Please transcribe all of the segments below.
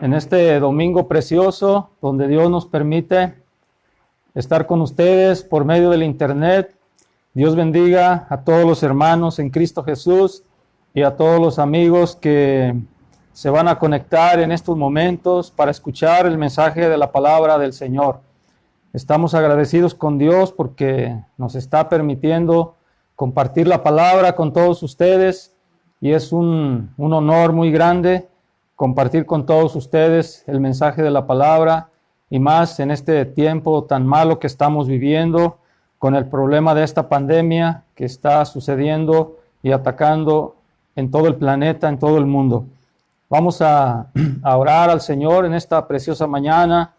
en este domingo precioso, donde Dios nos permite estar con ustedes por medio del internet. Dios bendiga a todos los hermanos en Cristo Jesús y a todos los amigos que se van a conectar en estos momentos para escuchar el mensaje de la palabra del Señor. Estamos agradecidos con Dios porque nos está permitiendo compartir la palabra con todos ustedes y es un honor muy grande compartir con todos ustedes el mensaje de la palabra y más en este tiempo tan malo que estamos viviendo con el problema de esta pandemia que está sucediendo y atacando en todo el planeta, en todo el mundo. Vamos a orar al Señor en esta preciosa mañana.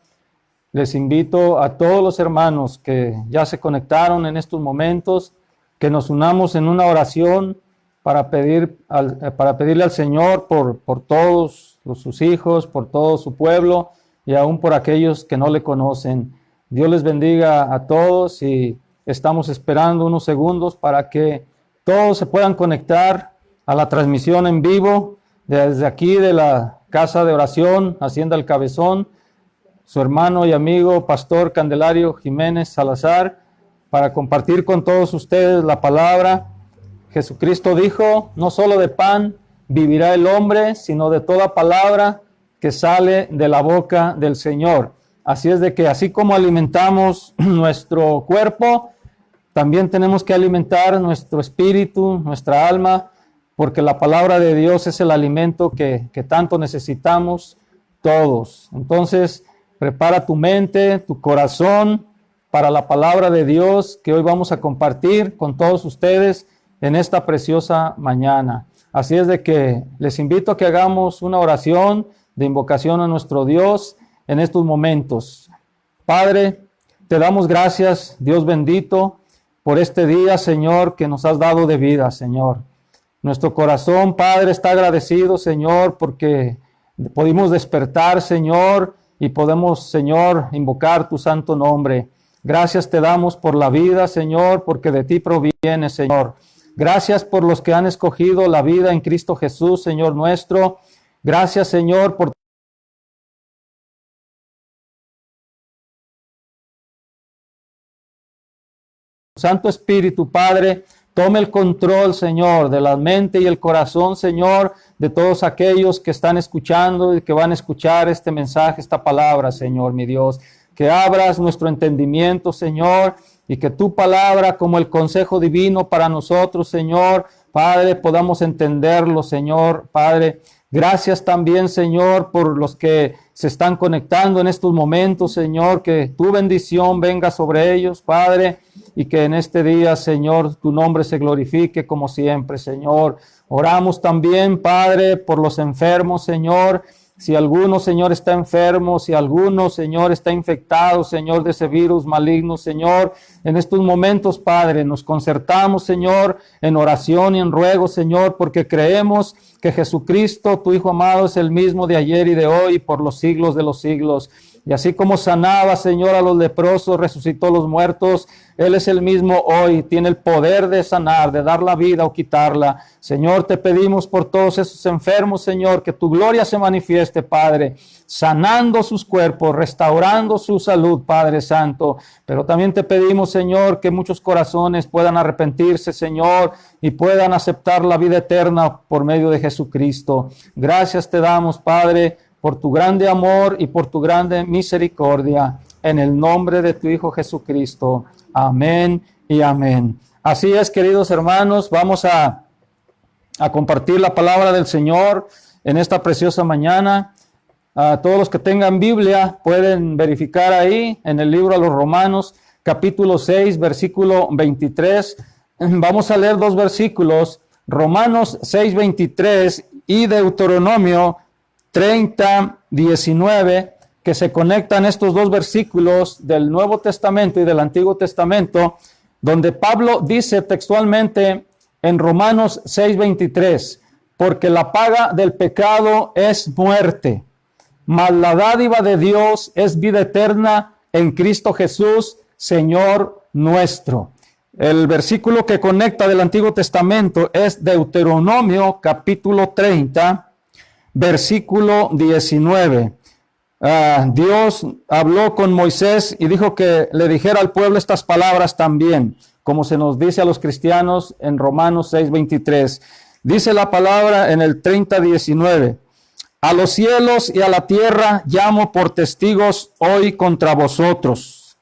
Les invito a todos los hermanos que ya se conectaron en estos momentos que nos unamos en una oración para pedirle al Señor por todos sus hijos, por todo su pueblo y aún por aquellos que no le conocen. Dios les bendiga a todos y estamos esperando unos segundos para que todos se puedan conectar a la transmisión en vivo desde aquí de la Casa de Oración, Hacienda El Cabezón, su hermano y amigo Pastor Candelario Jiménez Salazar, para compartir con todos ustedes la palabra. Jesucristo dijo, no solo de pan vivirá el hombre, sino de toda palabra que sale de la boca del Señor. Así es de que así como alimentamos nuestro cuerpo, también tenemos que alimentar nuestro espíritu, nuestra alma, porque la palabra de Dios es el alimento que tanto necesitamos todos. Entonces, prepara tu mente, tu corazón para la palabra de Dios que hoy vamos a compartir con todos ustedes en esta preciosa mañana. Así es de que les invito a que hagamos una oración de invocación a nuestro Dios en estos momentos. Padre, te damos gracias, Dios bendito, por este día, Señor, que nos has dado de vida, Señor. Nuestro corazón, Padre, está agradecido, Señor, porque pudimos despertar, Señor, y podemos, Señor, invocar tu santo nombre. Gracias te damos por la vida, Señor, porque de ti proviene, Señor. Gracias por los que han escogido la vida en Cristo Jesús, Señor nuestro. Gracias, Señor, por tu Santo Espíritu, Padre. Tome el control, Señor, de la mente y el corazón, Señor, de todos aquellos que están escuchando y que van a escuchar este mensaje, esta palabra, Señor, mi Dios. Que abras nuestro entendimiento, Señor, y que tu palabra, como el consejo divino para nosotros, Señor, Padre, podamos entenderlo, Señor, Padre. Gracias también, Señor, por los que se están conectando en estos momentos, Señor, que tu bendición venga sobre ellos, Padre, y que en este día, Señor, tu nombre se glorifique como siempre, Señor. Oramos también, Padre, por los enfermos, Señor. Si alguno, Señor, está enfermo, si alguno, Señor, está infectado, Señor, de ese virus maligno, Señor, en estos momentos, Padre, nos concertamos, Señor, en oración y en ruego, Señor, porque creemos que Jesucristo, tu Hijo amado, es el mismo de ayer y de hoy y por los siglos de los siglos. Y así como sanaba, Señor, a los leprosos, resucitó a los muertos, Él es el mismo hoy, tiene el poder de sanar, de dar la vida o quitarla. Señor, te pedimos por todos esos enfermos, Señor, que tu gloria se manifieste, Padre, sanando sus cuerpos, restaurando su salud, Padre Santo. Pero también te pedimos, Señor, que muchos corazones puedan arrepentirse, Señor, y puedan aceptar la vida eterna por medio de Jesucristo. Gracias te damos, Padre, por tu grande amor y por tu grande misericordia, en el nombre de tu Hijo Jesucristo. Amén y amén. Así es, queridos hermanos, vamos a compartir la palabra del Señor en esta preciosa mañana. A todos los que tengan Biblia pueden verificar ahí en el libro a los Romanos, capítulo 6, versículo 23. Vamos a leer dos versículos, Romanos 6, 23 y Deuteronomio 30, 19, que se conectan estos dos versículos del Nuevo Testamento y del Antiguo Testamento, donde Pablo dice textualmente en Romanos 6, 23, porque la paga del pecado es muerte, mas la dádiva de Dios es vida eterna en Cristo Jesús, Señor nuestro. El versículo que conecta del Antiguo Testamento es Deuteronomio capítulo 30, versículo 19. Dios habló con Moisés y dijo que le dijera al pueblo estas palabras también, como se nos dice a los cristianos en Romanos 6:23. Dice la palabra en el 30:19. A los cielos y a la tierra llamo por testigos hoy contra vosotros,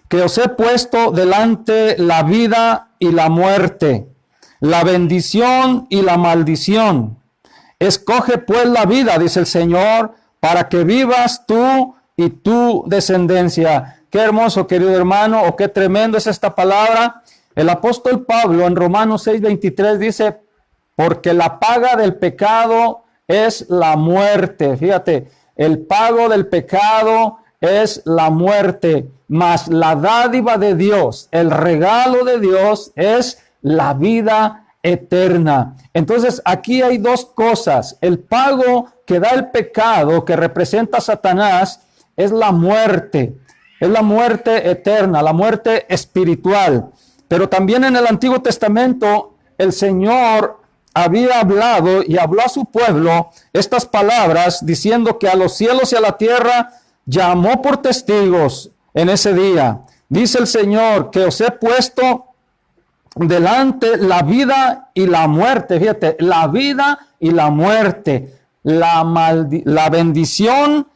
que os he puesto delante la vida y la muerte, la bendición y la maldición. Escoge pues la vida, dice el Señor, para que vivas tú y tu descendencia. Qué hermoso, querido hermano, o qué tremendo es esta palabra. El apóstol Pablo en Romanos 6:23 dice, porque la paga del pecado es la muerte. Fíjate, el pago del pecado es la muerte, mas la dádiva de Dios, el regalo de Dios es la vida eterna. Entonces aquí hay dos cosas. El pago que da el pecado, que representa a Satanás, es la muerte eterna, la muerte espiritual. Pero también en el Antiguo Testamento el Señor había hablado y habló a su pueblo estas palabras diciendo que a los cielos y a la tierra llamó por testigos en ese día. Dice el Señor que os he puesto delante la vida y la muerte. Fíjate, la vida y la muerte, la bendición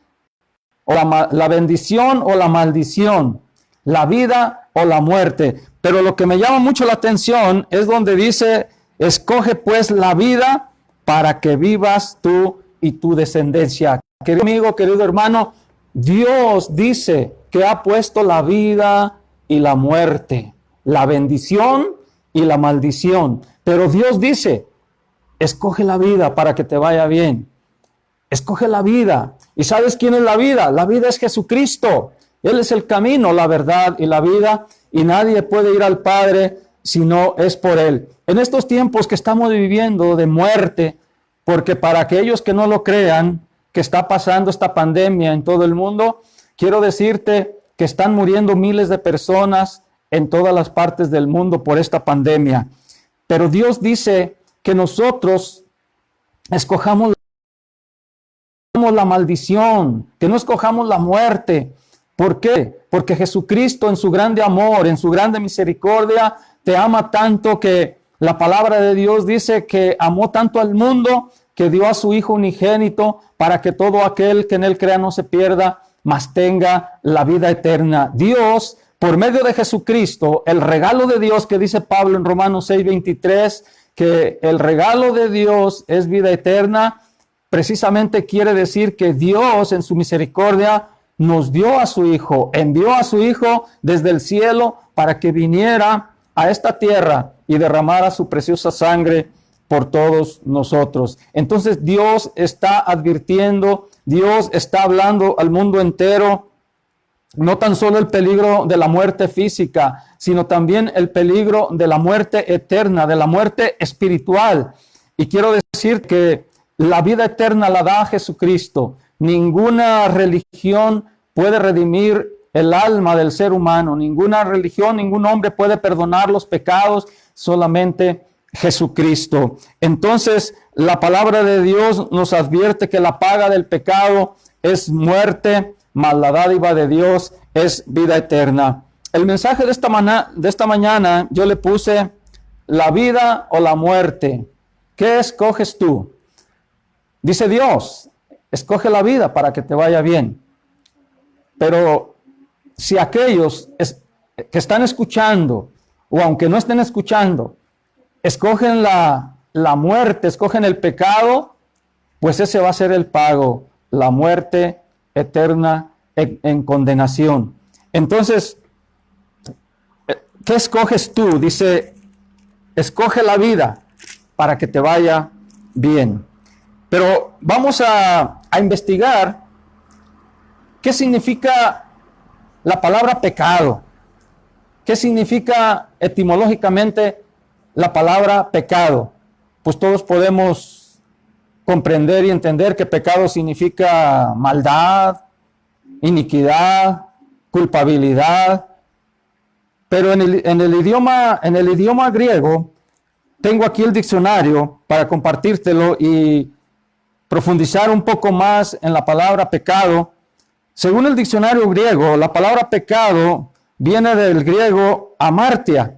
o la bendición o la maldición, la vida o la muerte. Pero lo que me llama mucho la atención es donde dice, escoge pues la vida para que vivas tú y tu descendencia. Querido amigo, querido hermano, Dios dice que ha puesto la vida y la muerte, la bendición y la maldición. Pero Dios dice, escoge la vida para que te vaya bien. Escoge la vida. ¿Y sabes quién es la vida? La vida es Jesucristo. Él es el camino, la verdad y la vida. Y nadie puede ir al Padre si no es por Él. En estos tiempos que estamos viviendo de muerte, porque para aquellos que no lo crean, que está pasando esta pandemia en todo el mundo, quiero decirte que están muriendo miles de personas en todas las partes del mundo por esta pandemia. Pero Dios dice que nosotros escojamos la maldición, que no escojamos la muerte. ¿Por qué? Porque Jesucristo en su grande amor, en su grande misericordia, te ama tanto que la palabra de Dios dice que amó tanto al mundo que dio a su Hijo unigénito para que todo aquel que en él crea no se pierda, mas tenga la vida eterna. Dios, por medio de Jesucristo, el regalo de Dios que dice Pablo en Romanos 6:23, que el regalo de Dios es vida eterna, precisamente quiere decir que Dios en su misericordia nos dio a su Hijo, envió a su Hijo desde el cielo para que viniera a esta tierra y derramara su preciosa sangre por todos nosotros. Entonces Dios está advirtiendo, Dios está hablando al mundo entero, no tan solo el peligro de la muerte física, sino también el peligro de la muerte eterna, de la muerte espiritual. Y quiero decir que la vida eterna la da Jesucristo. Ninguna religión puede redimir el alma del ser humano. Ninguna religión, ningún hombre puede perdonar los pecados, solamente Jesucristo. Entonces, la palabra de Dios nos advierte que la paga del pecado es muerte, mas la dádiva de Dios es vida eterna. El mensaje de esta mañana yo le puse la vida o la muerte. ¿Qué escoges tú? Dice Dios, escoge la vida para que te vaya bien. Pero si aquellos que están escuchando, o aunque no estén escuchando, escogen la muerte, escogen el pecado, pues ese va a ser el pago, la muerte eterna en condenación. Entonces, ¿qué escoges tú? Dice, escoge la vida para que te vaya bien. Pero vamos a investigar qué significa la palabra pecado. ¿Qué significa etimológicamente la palabra pecado? Pues todos podemos comprender y entender que pecado significa maldad, iniquidad, culpabilidad. Pero en el idioma griego, tengo aquí el diccionario para compartírtelo y profundizar un poco más en la palabra pecado. Según el diccionario griego, la palabra pecado viene del griego amartia.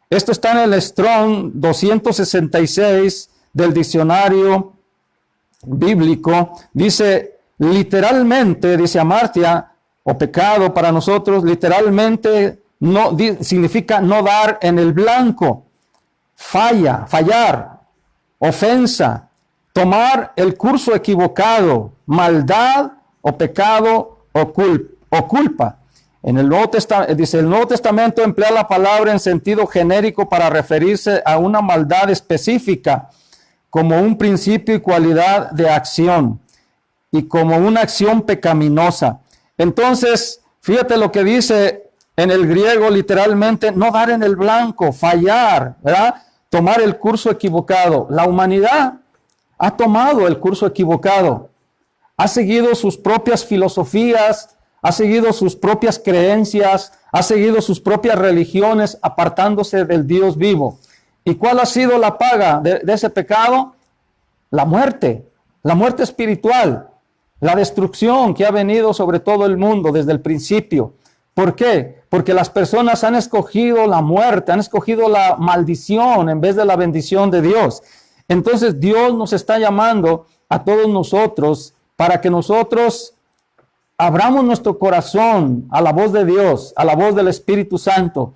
Esto está en el Strong 266 del diccionario bíblico. Dice, literalmente, dice amartia, o pecado para nosotros, literalmente no, significa no dar en el blanco, fallar, ofensa, tomar el curso equivocado, maldad o pecado o culpa. En el Nuevo Testamento, dice, el Nuevo Testamento emplea la palabra en sentido genérico para referirse a una maldad específica, como un principio y cualidad de acción, y como una acción pecaminosa. Entonces, fíjate lo que dice en el griego literalmente, no dar en el blanco, fallar, ¿verdad? Tomar el curso equivocado. La humanidad ha tomado el curso equivocado, ha seguido sus propias filosofías, ha seguido sus propias creencias, ha seguido sus propias religiones, apartándose del Dios vivo. ¿Y cuál ha sido la paga de ese pecado? La muerte espiritual, la destrucción que ha venido sobre todo el mundo desde el principio. ¿Por qué? Porque las personas han escogido la muerte, han escogido la maldición en vez de la bendición de Dios. Entonces Dios nos está llamando a todos nosotros para que nosotros abramos nuestro corazón a la voz de Dios, a la voz del Espíritu Santo,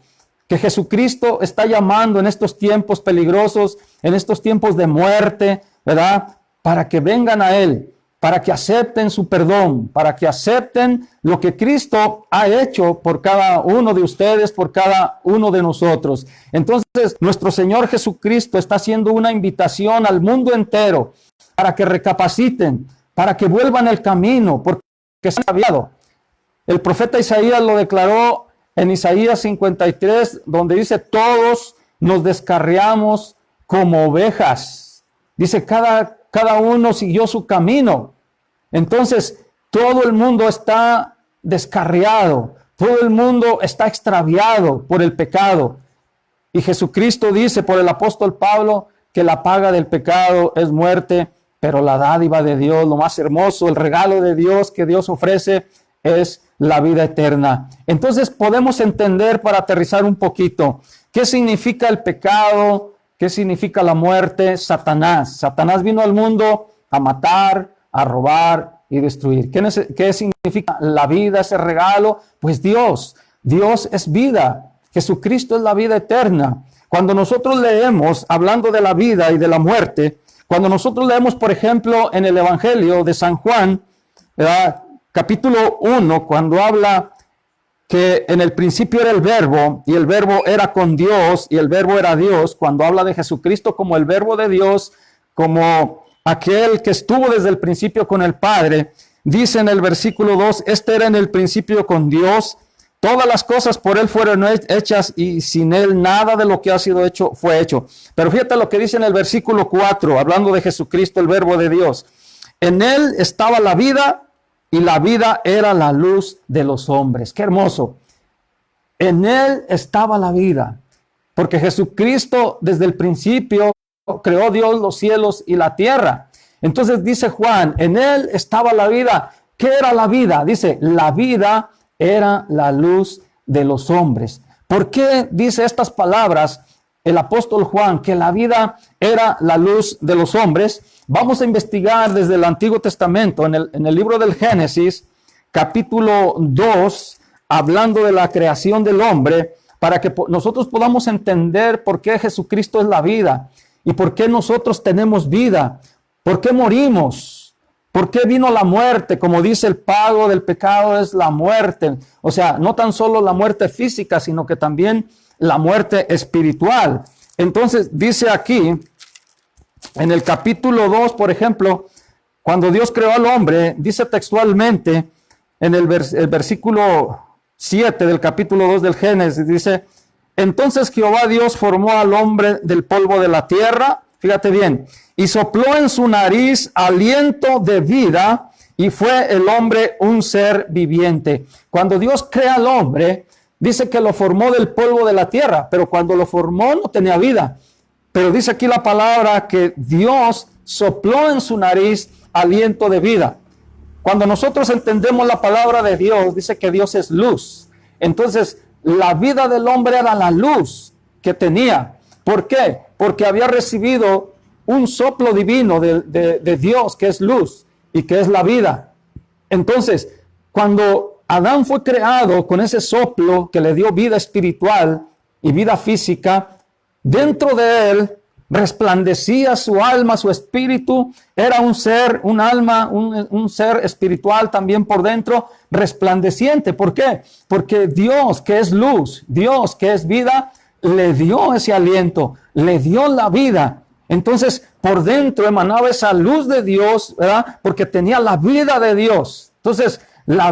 que Jesucristo está llamando en estos tiempos peligrosos, en estos tiempos de muerte, ¿verdad? Para que vengan a Él, para que acepten su perdón, para que acepten lo que Cristo ha hecho por cada uno de ustedes, por cada uno de nosotros. Entonces, nuestro Señor Jesucristo está haciendo una invitación al mundo entero para que recapaciten, para que vuelvan el camino, porque se han desviado. El profeta Isaías lo declaró en Isaías 53, donde dice, todos nos descarriamos como ovejas. Dice, cada uno siguió su camino. Entonces, todo el mundo está descarriado, todo el mundo está extraviado por el pecado. Y Jesucristo dice por el apóstol Pablo que la paga del pecado es muerte, pero la dádiva de Dios, lo más hermoso, el regalo de Dios que Dios ofrece es la vida eterna. Entonces podemos entender, para aterrizar un poquito, qué significa el pecado, qué significa la muerte. Satanás vino al mundo a matar, a robar y destruir. ¿Qué significa la vida, ese regalo? Pues Dios es vida. Jesucristo es la vida eterna. Cuando nosotros leemos, hablando de la vida y de la muerte, cuando nosotros leemos, por ejemplo, en el Evangelio de San Juan, ¿verdad? Capítulo 1, cuando habla que en el principio era el verbo, y el verbo era con Dios, y el verbo era Dios, cuando habla de Jesucristo como el verbo de Dios, como aquel que estuvo desde el principio con el Padre, dice en el versículo 2, este era en el principio con Dios, todas las cosas por Él fueron hechas y sin Él nada de lo que ha sido hecho fue hecho. Pero fíjate lo que dice en el versículo 4, hablando de Jesucristo, el verbo de Dios. En Él estaba la vida y la vida era la luz de los hombres. ¡Qué hermoso! En Él estaba la vida, porque Jesucristo desde el principio creó Dios los cielos y la tierra. Entonces dice Juan, en Él estaba la vida. ¿Qué era la vida? Dice, la vida era la luz de los hombres. ¿Por qué dice estas palabras el apóstol Juan, que la vida era la luz de los hombres? Vamos a investigar desde el Antiguo Testamento, en el libro del Génesis, capítulo 2, hablando de la creación del hombre, para que nosotros podamos entender por qué Jesucristo es la vida y por qué nosotros tenemos vida, por qué morimos, por qué vino la muerte. Como dice, el pago del pecado es la muerte. O sea, no tan solo la muerte física, sino que también la muerte espiritual. Entonces dice aquí, en el capítulo 2, por ejemplo, cuando Dios creó al hombre, dice textualmente, en el versículo 7 del capítulo 2 del Génesis, dice, entonces Jehová Dios formó al hombre del polvo de la tierra, fíjate bien, y sopló en su nariz aliento de vida, y fue el hombre un ser viviente. Cuando Dios crea al hombre, dice que lo formó del polvo de la tierra, pero cuando lo formó no tenía vida. Pero dice aquí la palabra que Dios sopló en su nariz aliento de vida. Cuando nosotros entendemos la palabra de Dios, dice que Dios es luz. Entonces, la vida del hombre era la luz que tenía. ¿Por qué? Porque había recibido un soplo divino de Dios, que es luz y que es la vida. Entonces, cuando Adán fue creado con ese soplo que le dio vida espiritual y vida física, dentro de él resplandecía su alma, su espíritu, era un ser, un alma, un ser espiritual también por dentro, resplandeciente. ¿Por qué? Porque Dios, que es luz, Dios, que es vida, le dio ese aliento, le dio la vida. Entonces, por dentro emanaba esa luz de Dios, ¿verdad? Porque tenía la vida de Dios. Entonces, la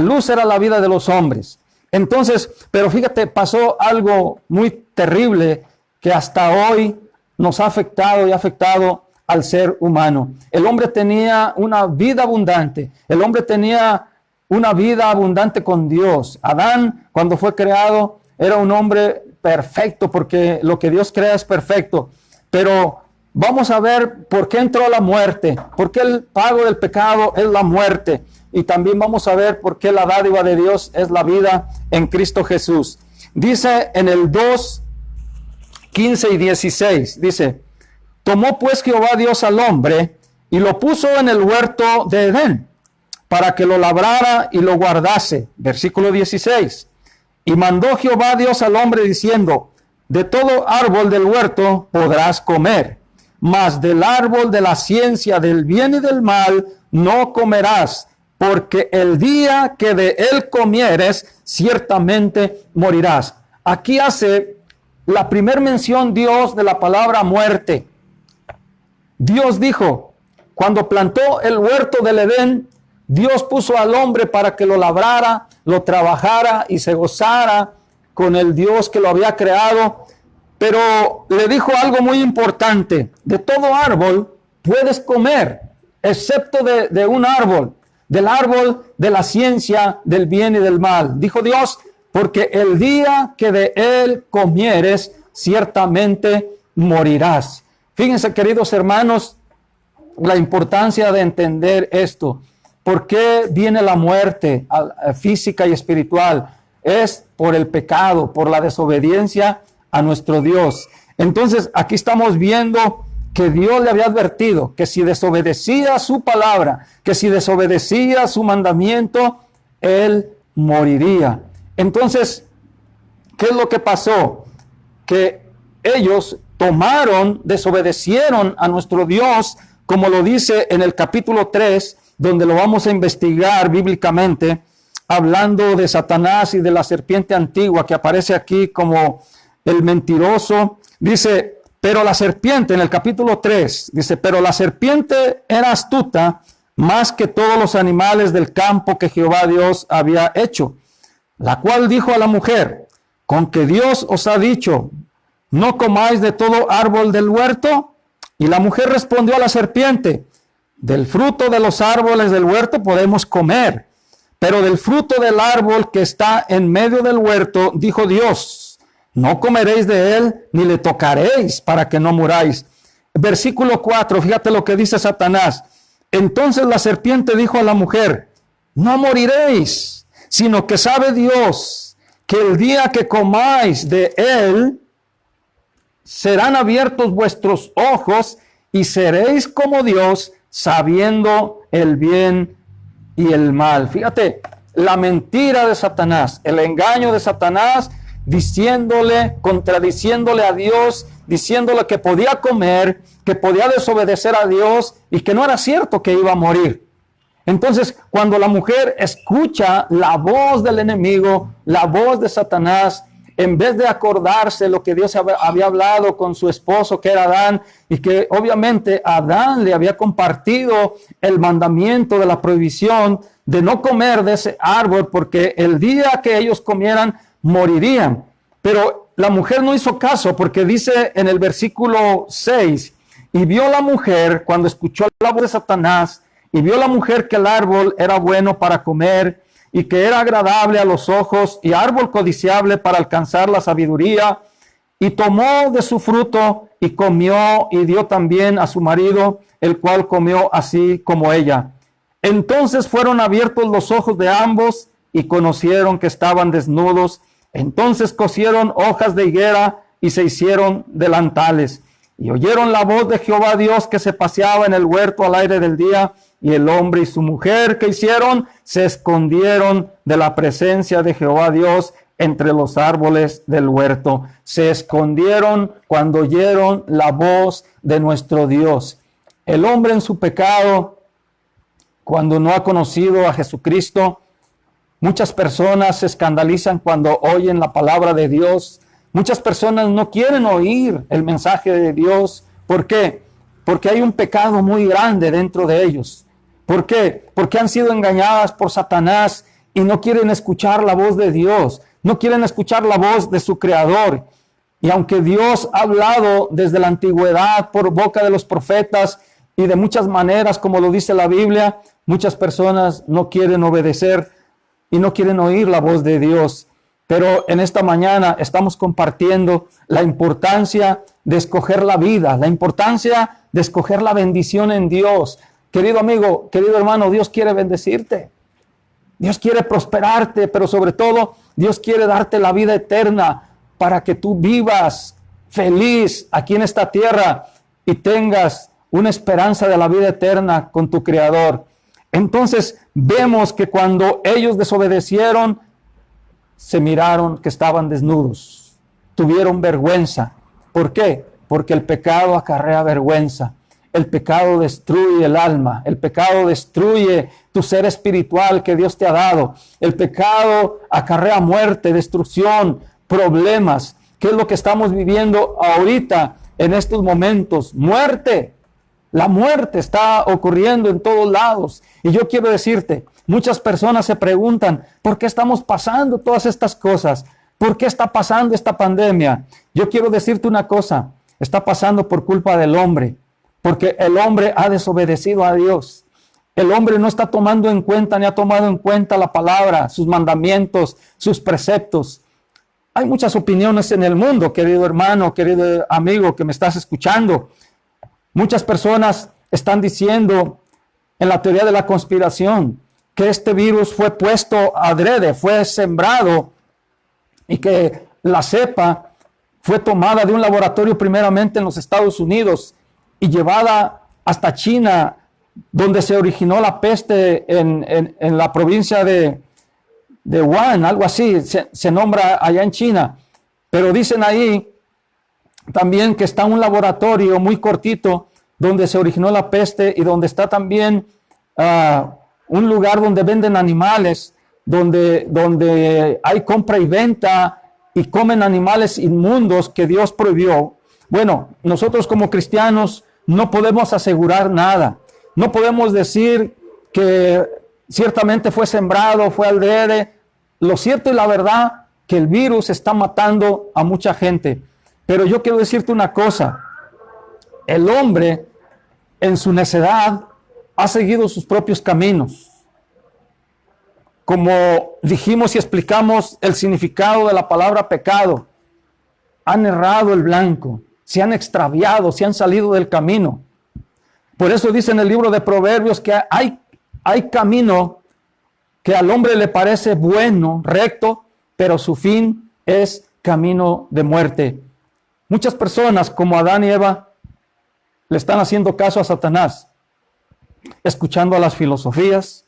luz era la vida de los hombres. Entonces, pero fíjate, pasó algo muy terrible que hasta hoy nos ha afectado y ha afectado al ser humano. El hombre tenía una vida abundante. El hombre tenía una vida abundante con Dios. Adán, cuando fue creado, era un hombre perfecto, porque lo que Dios crea es perfecto. Pero vamos a ver por qué entró la muerte, por qué el pago del pecado es la muerte. Y también vamos a ver por qué la dádiva de Dios es la vida en Cristo Jesús. Dice en el 2:15 y 16, dice: tomó pues Jehová Dios al hombre y lo puso en el huerto de Edén para que lo labrara y lo guardase. Versículo 16. Y mandó Jehová Dios al hombre diciendo: de todo árbol del huerto podrás comer, mas del árbol de la ciencia del bien y del mal no comerás, porque el día que de él comieres, ciertamente morirás. Aquí hace la primera mención Dios de la palabra muerte. Dios dijo, cuando plantó el huerto del Edén, Dios puso al hombre para que lo labrara, lo trabajara y se gozara con el Dios que lo había creado. Pero le dijo algo muy importante: de todo árbol puedes comer, excepto de un árbol, del árbol de la ciencia del bien y del mal. Dijo Dios, porque el día que de él comieres, ciertamente morirás. Fíjense, queridos hermanos, la importancia de entender esto. ¿Por qué viene la muerte física y espiritual? Es por el pecado, por la desobediencia a nuestro Dios. Entonces, aquí estamos viendo que Dios le había advertido que si desobedecía su palabra, que si desobedecía su mandamiento, él moriría. Entonces, ¿qué es lo que pasó? Que ellos desobedecieron a nuestro Dios, como lo dice en el capítulo 3, donde lo vamos a investigar bíblicamente, hablando de Satanás y de la serpiente antigua que aparece aquí como el mentiroso. Dice, pero la serpiente, en el capítulo 3, dice, pero la serpiente era astuta más que todos los animales del campo que Jehová Dios había hecho, la cual dijo a la mujer, con que Dios os ha dicho, no comáis de todo árbol del huerto. Y la mujer respondió a la serpiente, del fruto de los árboles del huerto podemos comer, pero del fruto del árbol que está en medio del huerto, dijo Dios, no comeréis de él, ni le tocaréis, para que no muráis. Versículo 4, fíjate lo que dice Satanás. Entonces la serpiente dijo a la mujer, no moriréis, sino que sabe Dios que el día que comáis de él, serán abiertos vuestros ojos y seréis como Dios, sabiendo el bien y el mal. Fíjate, la mentira de Satanás, el engaño de Satanás, contradiciéndole a Dios, diciéndole que podía comer, que podía desobedecer a Dios y que no era cierto que iba a morir. Entonces, cuando la mujer escucha la voz del enemigo, la voz de Satanás, en vez de acordarse lo que Dios había hablado con su esposo, que era Adán, y que obviamente Adán le había compartido el mandamiento de la prohibición de no comer de ese árbol, porque el día que ellos comieran, morirían. Pero la mujer no hizo caso, porque dice en el versículo 6, y vio la mujer, cuando escuchó la voz de Satanás, y vio la mujer que el árbol era bueno para comer, y que era agradable a los ojos, y árbol codiciable para alcanzar la sabiduría, y tomó de su fruto, y comió y dio también a su marido, el cual comió así como ella. Entonces fueron abiertos los ojos de ambos y conocieron que estaban desnudos. Entonces cosieron hojas de higuera y se hicieron delantales. Y oyeron la voz de Jehová Dios que se paseaba en el huerto al aire del día. Y el hombre y su mujer, ¿qué hicieron? Se escondieron de la presencia de Jehová Dios entre los árboles del huerto. Se escondieron cuando oyeron la voz de nuestro Dios. El hombre en su pecado, cuando no ha conocido a Jesucristo, muchas personas se escandalizan cuando oyen la palabra de Dios. Muchas personas no quieren oír el mensaje de Dios. ¿Por qué? Porque hay un pecado muy grande dentro de ellos. ¿Por qué? Porque han sido engañadas por Satanás y no quieren escuchar la voz de Dios. No quieren escuchar la voz de su Creador. Y aunque Dios ha hablado desde la antigüedad por boca de los profetas y de muchas maneras, como lo dice la Biblia, muchas personas no quieren obedecer y no quieren oír la voz de Dios. Pero en esta mañana estamos compartiendo la importancia de escoger la vida, la importancia de escoger la bendición en Dios. Querido amigo, querido hermano, Dios quiere bendecirte. Dios quiere prosperarte, pero sobre todo Dios quiere darte la vida eterna para que tú vivas feliz aquí en esta tierra y tengas una esperanza de la vida eterna con tu Creador. Entonces vemos que cuando ellos desobedecieron, se miraron que estaban desnudos, tuvieron vergüenza. ¿Por qué? Porque el pecado acarrea vergüenza. El pecado destruye el alma, el pecado destruye tu ser espiritual que Dios te ha dado. El pecado acarrea muerte, destrucción, problemas. ¿Qué es lo que estamos viviendo ahorita en estos momentos? Muerte. La muerte está ocurriendo en todos lados. Y yo quiero decirte, muchas personas se preguntan, ¿por qué estamos pasando todas estas cosas? ¿Por qué está pasando esta pandemia? Yo quiero decirte una cosa, está pasando por culpa del hombre, porque el hombre ha desobedecido a Dios. El hombre no está tomando en cuenta, ni ha tomado en cuenta la palabra, sus mandamientos, sus preceptos. Hay muchas opiniones en el mundo, querido hermano, querido amigo que me estás escuchando. Muchas personas están diciendo en la teoría de la conspiración que este virus fue puesto adrede, fue sembrado y que la cepa fue tomada de un laboratorio primeramente en los Estados Unidos y llevada hasta China, donde se originó la peste en la provincia de Wuhan, algo así, se nombra allá en China. Pero dicen ahí también que está un laboratorio muy cortito donde se originó la peste y donde está también un lugar donde venden animales, donde hay compra y venta y comen animales inmundos que Dios prohibió. Bueno, nosotros como cristianos no podemos asegurar nada. No podemos decir que ciertamente fue sembrado, fue adrede. Lo cierto y la verdad que el virus está matando a mucha gente. Pero yo quiero decirte una cosa. El hombre en su necedad ha seguido sus propios caminos. Como dijimos y explicamos el significado de la palabra pecado, han errado el blanco, se han extraviado, se han salido del camino. Por eso dice en el libro de Proverbios que hay camino que al hombre le parece bueno, recto, pero su fin es camino de muerte. Muchas personas como Adán y Eva le están haciendo caso a Satanás, escuchando a las filosofías,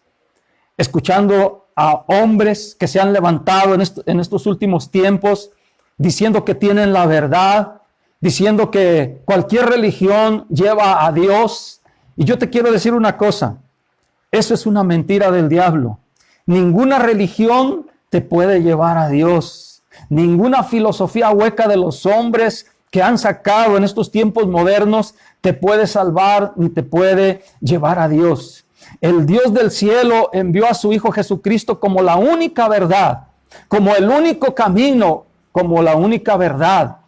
escuchando a hombres que se han levantado en estos últimos tiempos, diciendo que tienen la verdad, diciendo que cualquier religión lleva a Dios. Y yo te quiero decir una cosa, eso es una mentira del diablo. Ninguna religión te puede llevar a Dios. Ninguna filosofía hueca de los hombres que han sacado en estos tiempos modernos te puede salvar ni te puede llevar a Dios. El Dios del cielo envió a su Hijo Jesucristo como la única verdad, como el único camino, como la única verdad.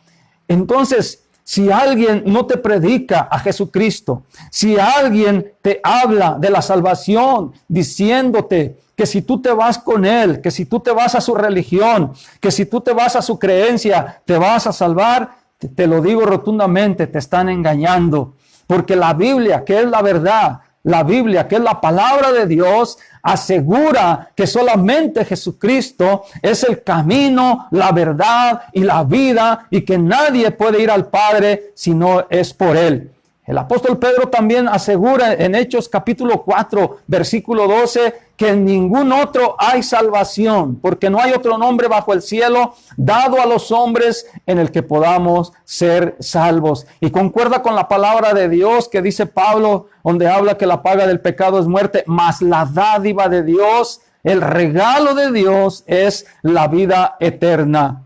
Entonces, si alguien no te predica a Jesucristo, si alguien te habla de la salvación diciéndote que si tú te vas con Él, que si tú te vas a su religión, que si tú te vas a su creencia, te vas a salvar, te lo digo rotundamente, te están engañando. Porque la Biblia, que es la verdad, la Biblia, que es la palabra de Dios, asegura que solamente Jesucristo es el camino, la verdad y la vida, y que nadie puede ir al Padre si no es por Él. El apóstol Pedro también asegura en Hechos capítulo 4, versículo 12, que en ningún otro hay salvación, porque no hay otro nombre bajo el cielo dado a los hombres en el que podamos ser salvos. Y concuerda con la palabra de Dios que dice Pablo, donde habla que la paga del pecado es muerte, mas la dádiva de Dios, el regalo de Dios es la vida eterna.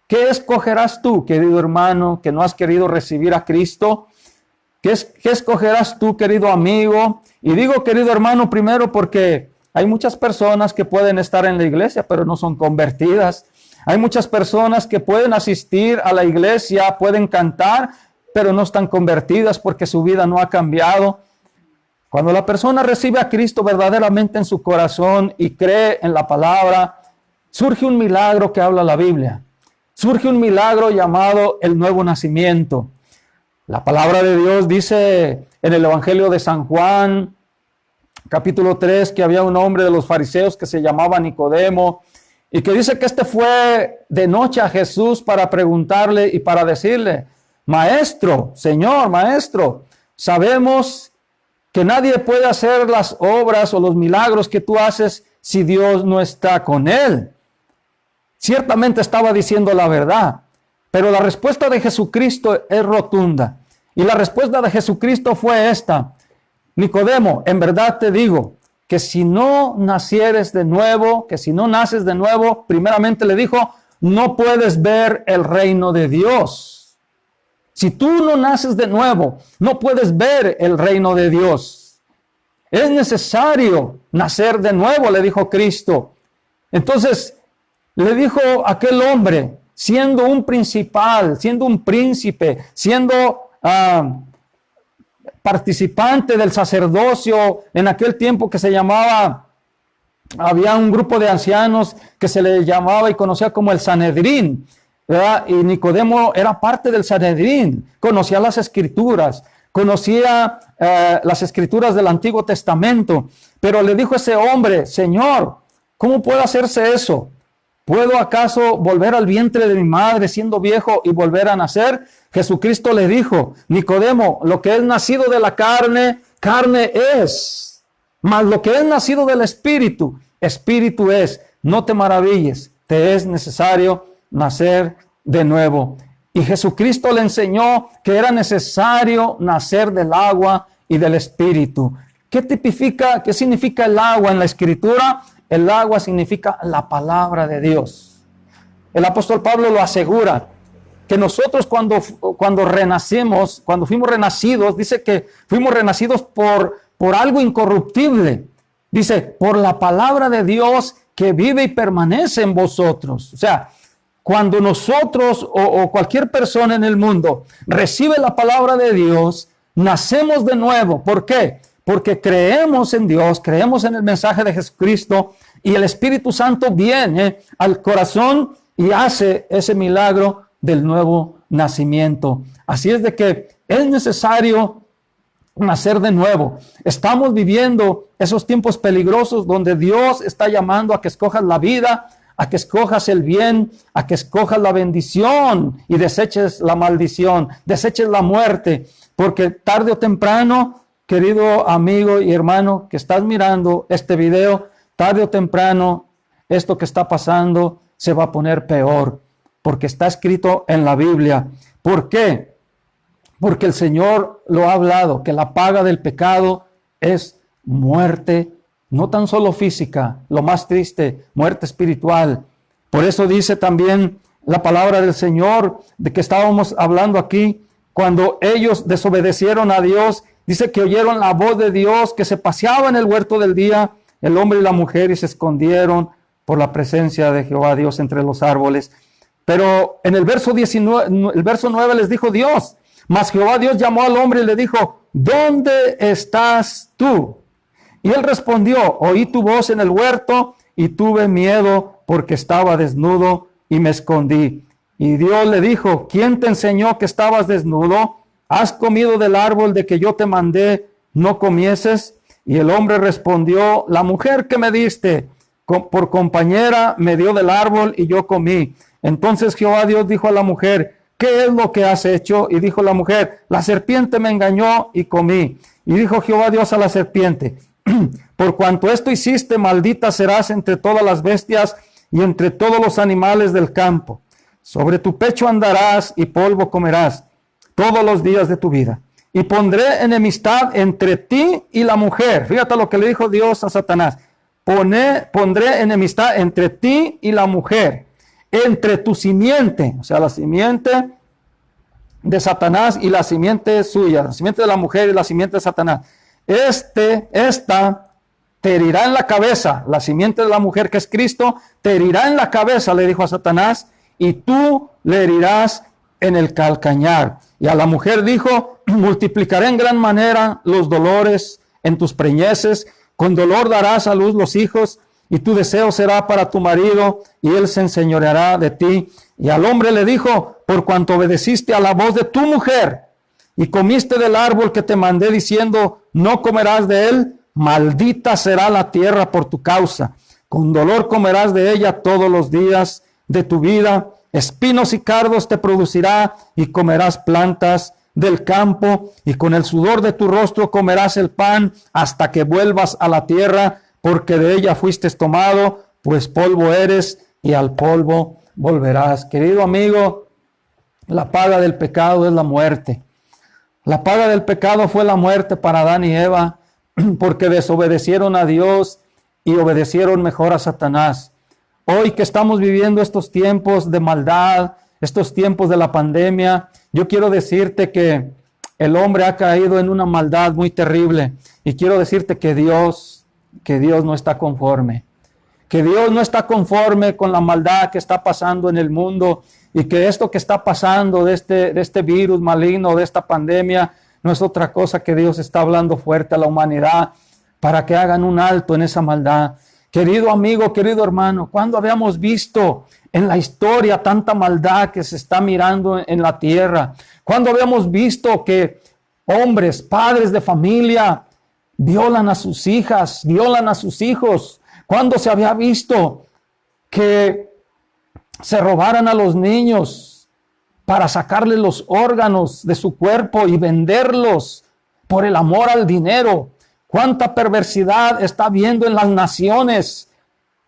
¿Qué escogerás tú, querido hermano, que no has querido recibir a Cristo? ¿Qué escogerás tú, querido amigo? Y digo querido hermano primero porque hay muchas personas que pueden estar en la iglesia, pero no son convertidas. Hay muchas personas que pueden asistir a la iglesia, pueden cantar, pero no están convertidas porque su vida no ha cambiado. Cuando la persona recibe a Cristo verdaderamente en su corazón y cree en la palabra, surge un milagro que habla la Biblia. Surge un milagro llamado el nuevo nacimiento. La palabra de Dios dice en el Evangelio de San Juan, capítulo 3, que había un hombre de los fariseos que se llamaba Nicodemo y que dice que fue de noche a Jesús para preguntarle y para decirle, Maestro, Señor, Maestro, sabemos que nadie puede hacer las obras o los milagros que tú haces si Dios no está con él. Ciertamente estaba diciendo la verdad. Pero la respuesta de Jesucristo es rotunda. Y la respuesta de Jesucristo fue esta. Nicodemo, en verdad te digo que si no nacieres de nuevo, que si no naces de nuevo, primeramente le dijo, no puedes ver el reino de Dios. Si tú no naces de nuevo, no puedes ver el reino de Dios. Es necesario nacer de nuevo, le dijo Cristo. Entonces, le dijo aquel hombre, siendo un principal, siendo un príncipe, siendo participante del sacerdocio en aquel tiempo que se llamaba, había un grupo de ancianos que se le llamaba y conocía como el Sanedrín, ¿verdad? Y Nicodemo era parte del Sanedrín, conocía las escrituras, conocía las escrituras del Antiguo Testamento, pero le dijo ese hombre, Señor, ¿cómo puede hacerse eso? ¿Puedo acaso volver al vientre de mi madre siendo viejo y volver a nacer? Jesucristo le dijo, Nicodemo, lo que es nacido de la carne, carne es. Mas lo que es nacido del Espíritu, Espíritu es. No te maravilles, te es necesario nacer de nuevo. Y Jesucristo le enseñó que era necesario nacer del agua y del Espíritu. ¿Qué significa el agua en la Escritura? El agua significa la palabra de Dios. El apóstol Pablo lo asegura, que nosotros cuando renacimos, cuando fuimos renacidos, dice que fuimos renacidos por algo incorruptible. Dice, por la palabra de Dios que vive y permanece en vosotros. O sea, cuando nosotros o cualquier persona en el mundo recibe la palabra de Dios, nacemos de nuevo. ¿Por qué? Porque creemos en Dios, creemos en el mensaje de Jesucristo y el Espíritu Santo viene al corazón y hace ese milagro del nuevo nacimiento. Así es de que es necesario nacer de nuevo. Estamos viviendo esos tiempos peligrosos donde Dios está llamando a que escojas la vida, a que escojas el bien, a que escojas la bendición y deseches la maldición, deseches la muerte, porque tarde o temprano, querido amigo y hermano que estás mirando este video, tarde o temprano esto que está pasando se va a poner peor, porque está escrito en la Biblia. ¿Por qué? Porque el Señor lo ha hablado, que la paga del pecado es muerte, no tan solo física, lo más triste, muerte espiritual. Por eso dice también la palabra del Señor, de que estábamos hablando aquí, cuando ellos desobedecieron a Dios, dice que oyeron la voz de Dios que se paseaba en el huerto del día, el hombre y la mujer, y se escondieron por la presencia de Jehová Dios entre los árboles. Pero en el verso 19, el verso 9 les dijo Dios, mas Jehová Dios llamó al hombre y le dijo, ¿dónde estás tú? Y él respondió, oí tu voz en el huerto y tuve miedo porque estaba desnudo y me escondí. Y Dios le dijo, ¿quién te enseñó que estabas desnudo? ¿Has comido del árbol de que yo te mandé no comieses? Y el hombre respondió, la mujer que me diste por compañera me dio del árbol y yo comí. Entonces Jehová Dios dijo a la mujer, ¿qué es lo que has hecho? Y dijo la mujer, la serpiente me engañó y comí. Y dijo Jehová Dios a la serpiente, por cuanto esto hiciste, maldita serás entre todas las bestias y entre todos los animales del campo. Sobre tu pecho andarás y polvo comerás todos los días de tu vida. Y pondré enemistad entre ti y la mujer. Fíjate lo que le dijo Dios a Satanás. Pondré enemistad entre ti y la mujer, entre tu simiente, o sea, la simiente de Satanás y la simiente suya, la simiente de la mujer y la simiente de Satanás. Esta te herirá en la cabeza, la simiente de la mujer que es Cristo, te herirá en la cabeza, le dijo a Satanás, y tú le herirás en el calcañar. Y a la mujer dijo, multiplicaré en gran manera los dolores en tus preñeces, con dolor darás a luz los hijos, y tu deseo será para tu marido, y él se enseñoreará de ti. Y al hombre le dijo, por cuanto obedeciste a la voz de tu mujer, y comiste del árbol que te mandé diciendo, no comerás de él, maldita será la tierra por tu causa. Con dolor comerás de ella todos los días de tu vida. Espinos y cardos te producirá y comerás plantas del campo. Y con el sudor de tu rostro comerás el pan hasta que vuelvas a la tierra, porque de ella fuiste tomado, pues polvo eres y al polvo volverás. Querido amigo, la paga del pecado es la muerte. La paga del pecado fue la muerte para Adán y Eva, porque desobedecieron a Dios y obedecieron mejor a Satanás. Hoy que estamos viviendo estos tiempos de maldad, estos tiempos de la pandemia, yo quiero decirte que el hombre ha caído en una maldad muy terrible. Y quiero decirte que Dios no está conforme. Que Dios no está conforme con la maldad que está pasando en el mundo, y que esto que está pasando de este virus maligno, de esta pandemia, no es otra cosa que Dios está hablando fuerte a la humanidad para que hagan un alto en esa maldad. Querido amigo, querido hermano, ¿cuándo habíamos visto en la historia tanta maldad que se está mirando en la tierra? ¿Cuándo habíamos visto que hombres, padres de familia, violan a sus hijas, violan a sus hijos? ¿Cuándo se había visto que se robaran a los niños para sacarles los órganos de su cuerpo y venderlos por el amor al dinero? ¿Cuánta perversidad está habiendo en las naciones?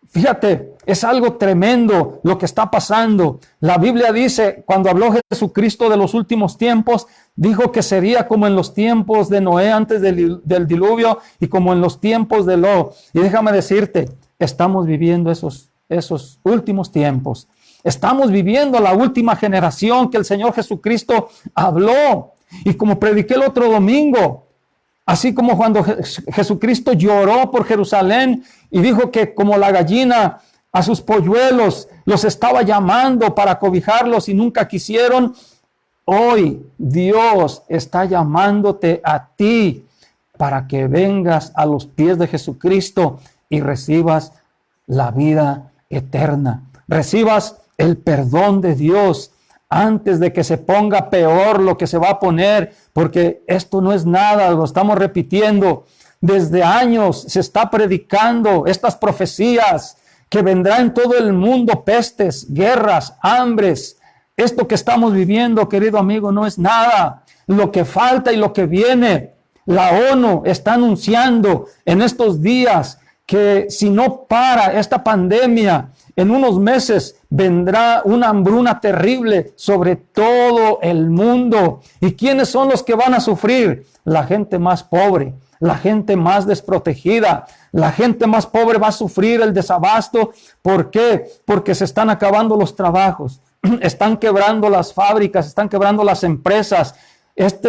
Fíjate, es algo tremendo lo que está pasando. La Biblia dice, cuando habló Jesucristo de los últimos tiempos, dijo que sería como en los tiempos de Noé antes del diluvio y como en los tiempos de Lot. Y déjame decirte, estamos viviendo esos últimos tiempos. Estamos viviendo la última generación que el Señor Jesucristo habló. Y como prediqué el otro domingo, así como cuando Jesucristo lloró por Jerusalén y dijo que como la gallina a sus polluelos los estaba llamando para cobijarlos y nunca quisieron, hoy Dios está llamándote a ti para que vengas a los pies de Jesucristo y recibas la vida eterna. Recibas el perdón de Dios antes de que se ponga peor lo que se va a poner, porque esto no es nada, lo estamos repitiendo. Desde años se está predicando estas profecías que vendrá en todo el mundo pestes, guerras, hambres. Esto que estamos viviendo, querido amigo, no es nada. Lo que falta y lo que viene, la ONU está anunciando en estos días que si no para esta pandemia, en unos meses vendrá una hambruna terrible sobre todo el mundo. ¿Y quiénes son los que van a sufrir? La gente más pobre, la gente más desprotegida. La gente más pobre va a sufrir el desabasto. ¿Por qué? Porque se están acabando los trabajos, están quebrando las fábricas, están quebrando las empresas.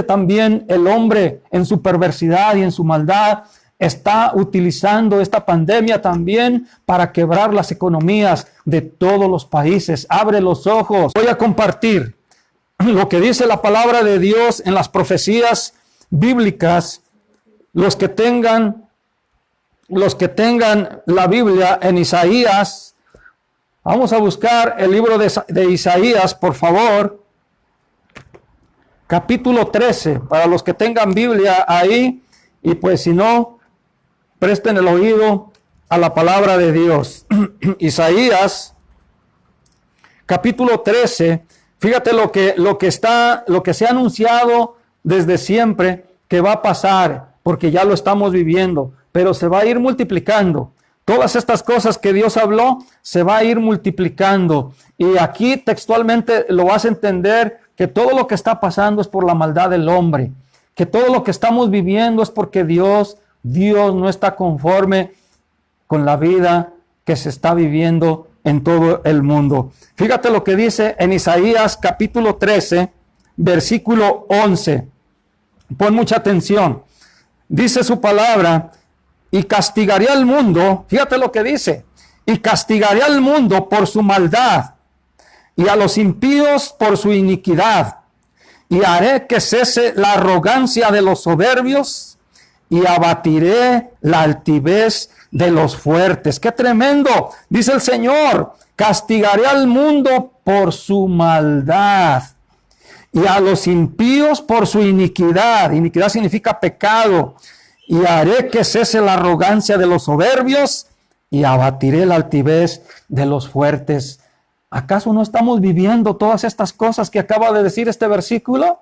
También el hombre en su perversidad y en su maldad está utilizando esta pandemia también para quebrar las economías de todos los países. Abre los ojos. Voy a compartir lo que dice la palabra de Dios en las profecías bíblicas. Los que tengan la Biblia en Isaías Vamos a buscar el libro de Isaías, por favor. Capítulo 13, para los que tengan Biblia ahí, y pues si no, presten el oído a la palabra de Dios. Isaías, capítulo 13, fíjate lo que se ha anunciado desde siempre que va a pasar, porque ya lo estamos viviendo, pero se va a ir multiplicando. Todas estas cosas que Dios habló, se va a ir multiplicando. Y aquí textualmente lo vas a entender, que todo lo que está pasando es por la maldad del hombre, que todo lo que estamos viviendo es porque Dios no está conforme con la vida que se está viviendo en todo el mundo. Fíjate lo que dice en Isaías capítulo 13, versículo 11. Pon mucha atención. Dice su palabra: y castigaré al mundo, fíjate lo que dice, y castigaré al mundo por su maldad, y a los impíos por su iniquidad, y haré que cese la arrogancia de los soberbios, y abatiré la altivez de los fuertes. ¡Qué tremendo! Dice el Señor: castigaré al mundo por su maldad, y a los impíos por su iniquidad. Iniquidad significa pecado. Y haré que cese la arrogancia de los soberbios, y abatiré la altivez de los fuertes. ¿Acaso no estamos viviendo todas estas cosas que acaba de decir este versículo?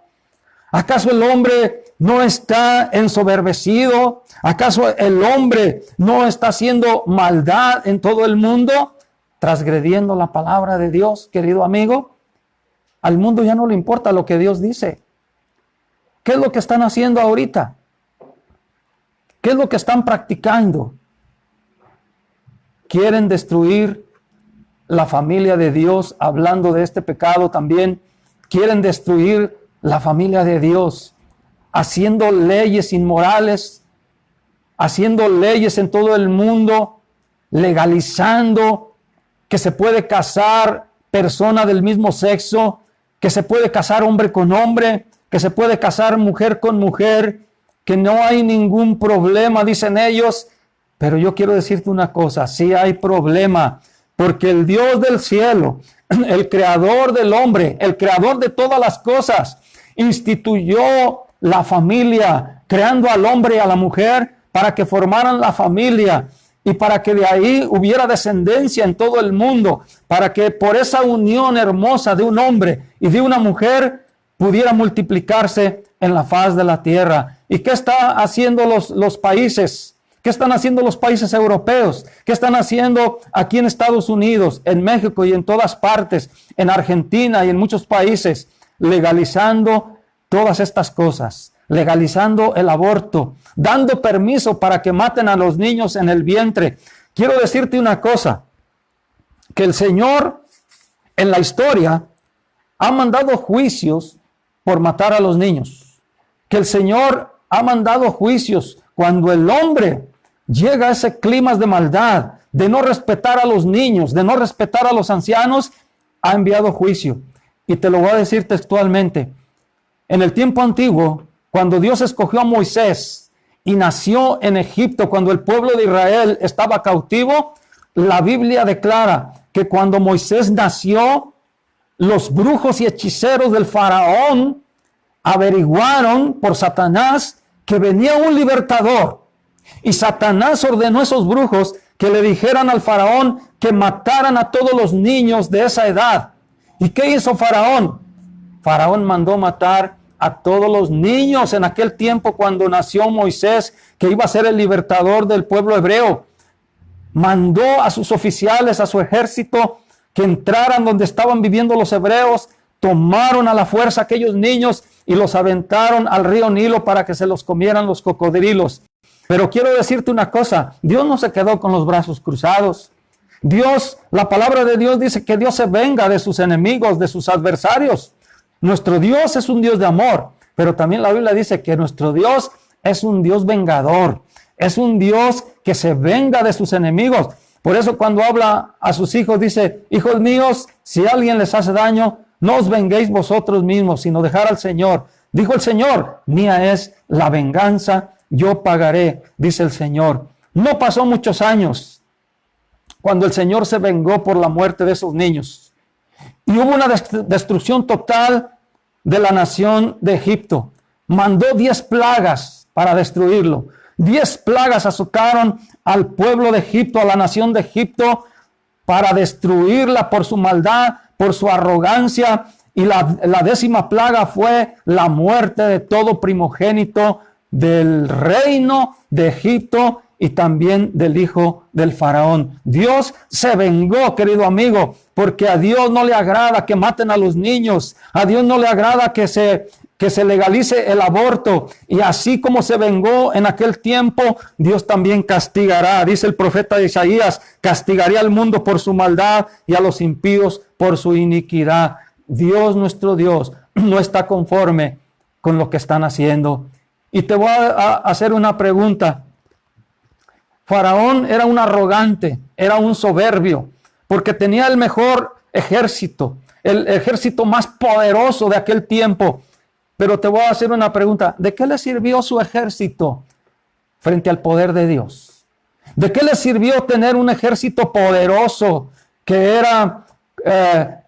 ¿Acaso el hombre no está ensoberbecido? ¿Acaso el hombre no está haciendo maldad en todo el mundo, transgrediendo la palabra de Dios, querido amigo? Al mundo ya no le importa lo que Dios dice. ¿Qué es lo que están haciendo ahorita? ¿Qué es lo que están practicando? Quieren destruir la familia de Dios, hablando de este pecado también. Quieren destruir la familia de Dios, haciendo leyes inmorales, haciendo leyes en todo el mundo, legalizando que se puede casar persona del mismo sexo, que se puede casar hombre con hombre, que se puede casar mujer con mujer, que no hay ningún problema, dicen ellos. Pero yo quiero decirte una cosa: sí hay problema, porque el Dios del cielo, el creador del hombre, el creador de todas las cosas, instituyó la familia, creando al hombre y a la mujer para que formaran la familia y para que de ahí hubiera descendencia en todo el mundo, para que por esa unión hermosa de un hombre y de una mujer pudiera multiplicarse en la faz de la tierra. ¿Y qué están haciendo los países? ¿Qué están haciendo los países europeos? ¿Qué están haciendo aquí en Estados Unidos, en México y en todas partes, en Argentina y en muchos países? Legalizando todas estas cosas, legalizando el aborto, dando permiso para que maten a los niños en el vientre. Quiero decirte una cosa, que el Señor en la historia ha mandado juicios por matar a los niños. Que el Señor ha mandado juicios cuando el hombre llega a ese clima de maldad, de no respetar a los niños, de no respetar a los ancianos, ha enviado juicio. Y te lo voy a decir textualmente. En el tiempo antiguo, cuando Dios escogió a Moisés y nació en Egipto, cuando el pueblo de Israel estaba cautivo, la Biblia declara que cuando Moisés nació, los brujos y hechiceros del faraón averiguaron por Satanás que venía un libertador, y Satanás ordenó a esos brujos que le dijeran al faraón que mataran a todos los niños de esa edad. ¿Y qué hizo Faraón? Faraón mandó matar a todos los niños en aquel tiempo cuando nació Moisés, que iba a ser el libertador del pueblo hebreo. Mandó a sus oficiales, a su ejército, que entraran donde estaban viviendo los hebreos, tomaron a la fuerza a aquellos niños y los aventaron al río Nilo para que se los comieran los cocodrilos. Pero quiero decirte una cosa: Dios no se quedó con los brazos cruzados. Dios, la palabra de Dios dice que Dios se venga de sus enemigos, de sus adversarios. Nuestro Dios es un Dios de amor, pero también la Biblia dice que nuestro Dios es un Dios vengador, es un Dios que se venga de sus enemigos. Por eso cuando habla a sus hijos dice: hijos míos, si alguien les hace daño, no os venguéis vosotros mismos, sino dejar al Señor. Dijo el Señor: mía es la venganza, yo pagaré, dice el Señor. No pasó muchos años cuando el Señor se vengó por la muerte de esos niños. Y hubo una destrucción total de la nación de Egipto. Mandó 10 plagas para destruirlo. 10 plagas azotaron al pueblo de Egipto, a la nación de Egipto, para destruirla por su maldad, por su arrogancia. Y la 10ª plaga fue la muerte de todo primogénito del reino de Egipto y también del hijo del faraón. Dios se vengó, querido amigo, porque a Dios no le agrada que maten a los niños. A Dios no le agrada que se legalice el aborto. Y así como se vengó en aquel tiempo, Dios también castigará. Dice el profeta Isaías, castigaría al mundo por su maldad y a los impíos por su iniquidad. Dios, nuestro Dios, no está conforme con lo que están haciendo. Y te voy a hacer una pregunta. Faraón era un arrogante, era un soberbio, porque tenía el mejor ejército, el ejército más poderoso de aquel tiempo. Pero te voy a hacer una pregunta. ¿De qué le sirvió su ejército frente al poder de Dios? ¿De qué le sirvió tener un ejército poderoso que era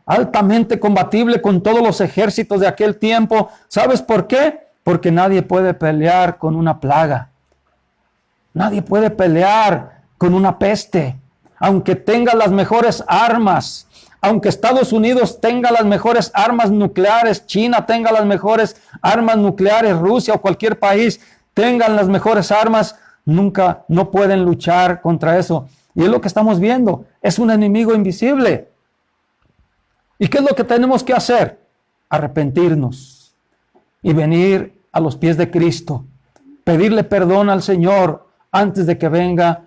altamente combatible con todos los ejércitos de aquel tiempo? ¿Sabes por qué? Porque nadie puede pelear con una plaga. Nadie puede pelear con una peste. Aunque tenga las mejores armas, aunque Estados Unidos tenga las mejores armas nucleares, China tenga las mejores armas nucleares, Rusia o cualquier país tengan las mejores armas, no pueden luchar contra eso. Y es lo que estamos viendo. Es un enemigo invisible. ¿Y qué es lo que tenemos que hacer? Arrepentirnos y venir a los pies de Cristo. Pedirle perdón al Señor antes de que venga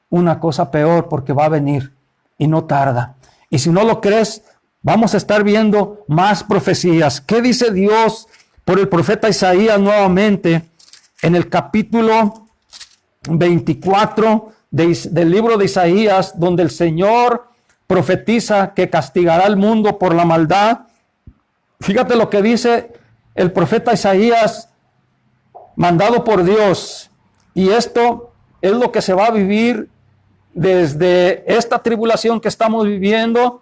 una cosa peor, porque va a venir y no tarda. Y si no lo crees, vamos a estar viendo más profecías. ¿Qué dice Dios por el profeta Isaías nuevamente en el capítulo 24 del libro de Isaías, donde el Señor profetiza que castigará al mundo por la maldad? Fíjate lo que dice el profeta Isaías, mandado por Dios. Y esto es lo que se va a vivir desde esta tribulación que estamos viviendo,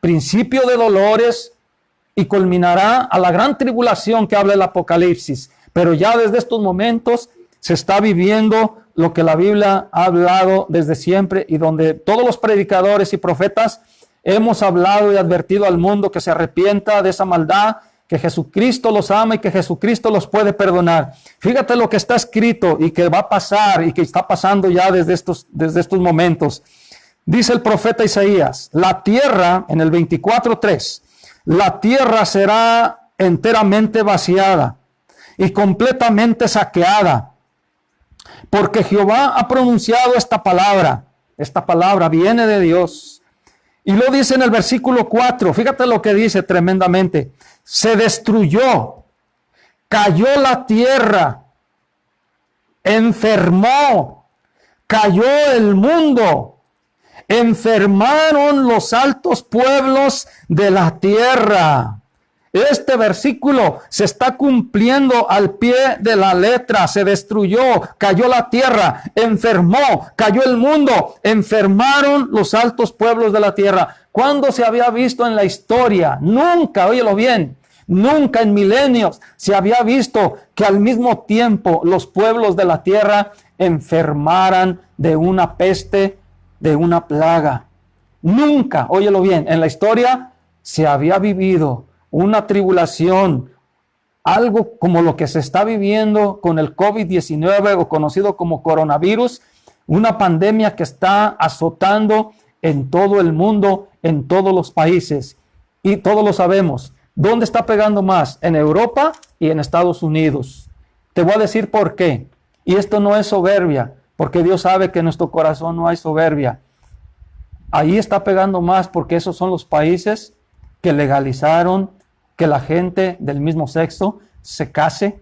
principio de dolores, y culminará a la gran tribulación que habla el Apocalipsis. Pero ya desde estos momentos se está viviendo lo que la Biblia ha hablado desde siempre, y donde todos los predicadores y profetas hemos hablado y advertido al mundo que se arrepienta de esa maldad, que Jesucristo los ama y que Jesucristo los puede perdonar. Fíjate lo que está escrito y que va a pasar y que está pasando ya desde estos momentos. Dice el profeta Isaías, la tierra, en el 24:3, la tierra será enteramente vaciada y completamente saqueada, porque Jehová ha pronunciado esta palabra. Esta palabra viene de Dios. Y lo dice en el versículo 4, fíjate lo que dice tremendamente. Se destruyó, cayó la tierra, enfermó, cayó el mundo, enfermaron los altos pueblos de la tierra. Este versículo se está cumpliendo al pie de la letra. Se destruyó, cayó la tierra, enfermó, cayó el mundo, enfermaron los altos pueblos de la tierra. ¿Cuándo se había visto en la historia? Nunca, óyelo bien, nunca en milenios se había visto que al mismo tiempo los pueblos de la tierra enfermaran de una peste, de una plaga. Nunca, óyelo bien, en la historia se había vivido una tribulación, algo como lo que se está viviendo con el COVID-19 o conocido como coronavirus, una pandemia que está azotando en todo el mundo, en todos los países. Y todos lo sabemos. ¿Dónde está pegando más? En Europa y en Estados Unidos. Te voy a decir por qué. Y esto no es soberbia, porque Dios sabe que en nuestro corazón no hay soberbia. Ahí está pegando más porque esos son los países que legalizaron que la gente del mismo sexo se case.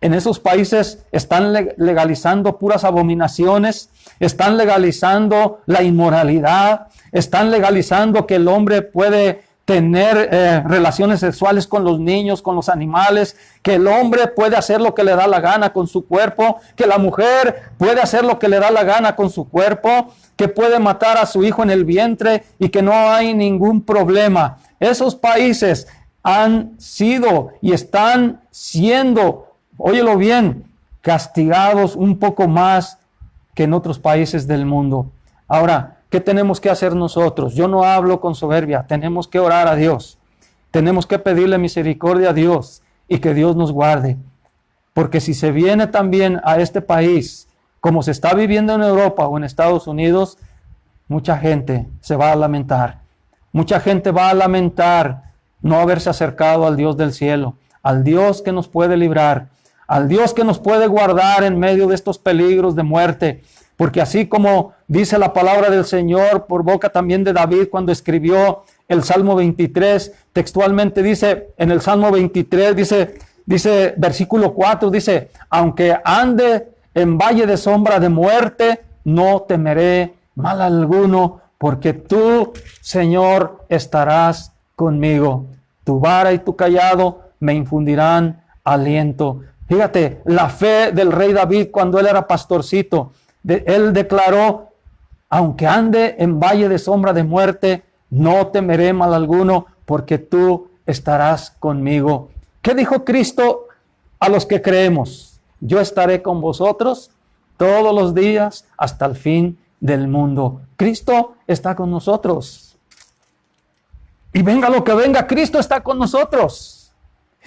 En esos países están legalizando puras abominaciones, están legalizando la inmoralidad, están legalizando que el hombre puede tener relaciones sexuales con los niños, con los animales, que el hombre puede hacer lo que le da la gana con su cuerpo, que la mujer puede hacer lo que le da la gana con su cuerpo, que puede matar a su hijo en el vientre y que no hay ningún problema. Esos países han sido y están siendo, óyelo bien, castigados un poco más que en otros países del mundo. Ahora, ¿qué tenemos que hacer nosotros? Yo no hablo con soberbia, tenemos que orar a Dios, tenemos que pedirle misericordia a Dios y que Dios nos guarde, porque si se viene también a este país, como se está viviendo en Europa o en Estados Unidos, mucha gente se va a lamentar, mucha gente va a lamentar no haberse acercado al Dios del cielo, al Dios que nos puede librar, al Dios que nos puede guardar en medio de estos peligros de muerte. Porque así como dice la palabra del Señor por boca también de David cuando escribió el Salmo 23, textualmente dice en el Salmo 23, dice versículo 4, dice, aunque ande en valle de sombra de muerte, no temeré mal alguno, porque tú, Señor, estarás conmigo. Tu vara y tu cayado me infundirán aliento. Fíjate, la fe del rey David cuando él era pastorcito, él declaró, aunque ande en valle de sombra de muerte, no temeré mal alguno, porque tú estarás conmigo. ¿Qué dijo Cristo a los que creemos? Yo estaré con vosotros todos los días hasta el fin del mundo. Cristo está con nosotros. Y venga lo que venga, Cristo está con nosotros.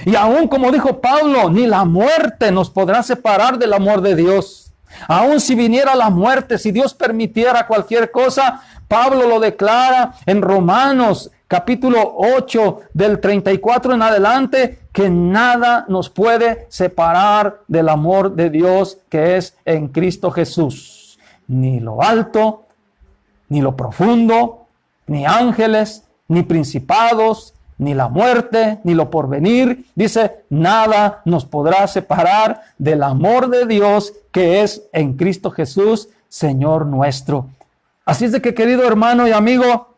Y aún como dijo Pablo, ni la muerte nos podrá separar del amor de Dios. Aún si viniera la muerte, si Dios permitiera cualquier cosa, Pablo lo declara en Romanos capítulo 8 del 34 en adelante, que nada nos puede separar del amor de Dios que es en Cristo Jesús. Ni lo alto, ni lo profundo, ni ángeles, ni principados, ni la muerte, ni lo porvenir. Dice, nada nos podrá separar del amor de Dios que es en Cristo Jesús, Señor nuestro. Así es de que, querido hermano y amigo,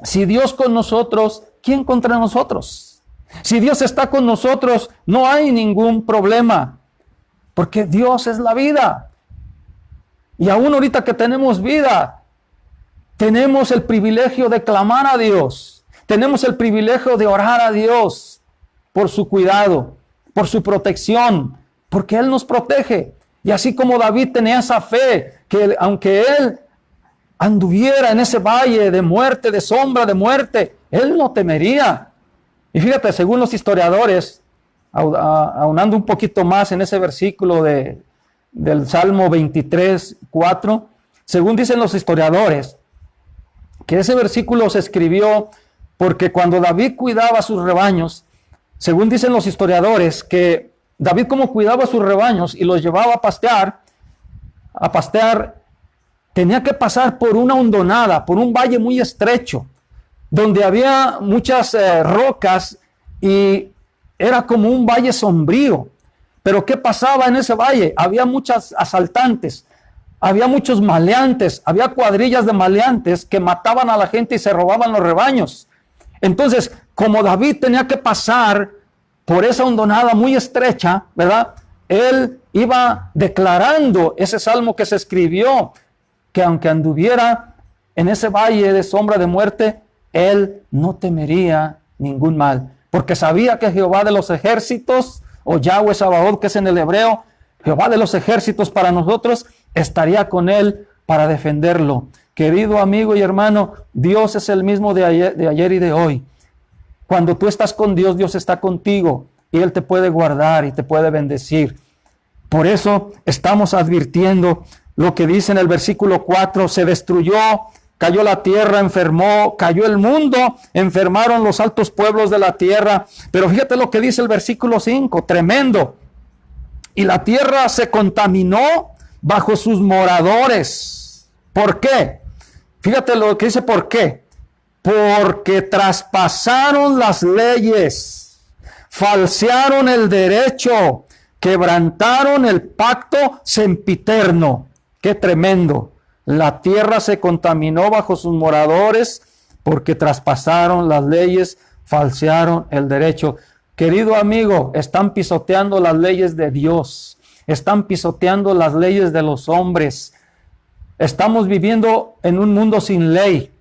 si Dios con nosotros, ¿quién contra nosotros? Si Dios está con nosotros, no hay ningún problema, porque Dios es la vida. Y aún ahorita que tenemos vida, tenemos el privilegio de clamar a Dios. Tenemos el privilegio de orar a Dios por su cuidado, por su protección, porque Él nos protege. Y así como David tenía esa fe, que aunque él anduviera en ese valle de muerte, de sombra de muerte, él no temería. Y fíjate, según los historiadores, aunando un poquito más en ese versículo del Salmo 23, 4, según dicen los historiadores, que ese versículo se escribió porque cuando David cuidaba sus rebaños, según dicen los historiadores, que David como cuidaba sus rebaños y los llevaba a pastear, tenía que pasar por una hondonada, por un valle muy estrecho, donde había muchas rocas y era como un valle sombrío. Pero ¿qué pasaba en ese valle? Había muchos asaltantes, había muchos maleantes, había cuadrillas de maleantes que mataban a la gente y se robaban los rebaños. Entonces, como David tenía que pasar por esa hondonada muy estrecha, ¿verdad? Él iba declarando ese salmo que se escribió, que aunque anduviera en ese valle de sombra de muerte, él no temería ningún mal, porque sabía que Jehová de los ejércitos, o Yahweh Sabaoth, que es en el hebreo, Jehová de los ejércitos para nosotros, estaría con él para defenderlo. Querido amigo y hermano, Dios es el mismo de ayer y de hoy. Cuando tú estás con Dios, Dios está contigo y Él te puede guardar y te puede bendecir. Por eso estamos advirtiendo lo que dice en el versículo 4, se destruyó, cayó la tierra, enfermó, cayó el mundo, enfermaron los altos pueblos de la tierra. Pero fíjate lo que dice el versículo 5, tremendo. Y la tierra se contaminó bajo sus moradores. ¿Por qué? Fíjate lo que dice, ¿por qué? Porque traspasaron las leyes, falsearon el derecho, quebrantaron el pacto sempiterno. ¡Qué tremendo! La tierra se contaminó bajo sus moradores, porque traspasaron las leyes, falsearon el derecho. Querido amigo, están pisoteando las leyes de Dios, están pisoteando las leyes de los hombres. Estamos viviendo en un mundo sin ley,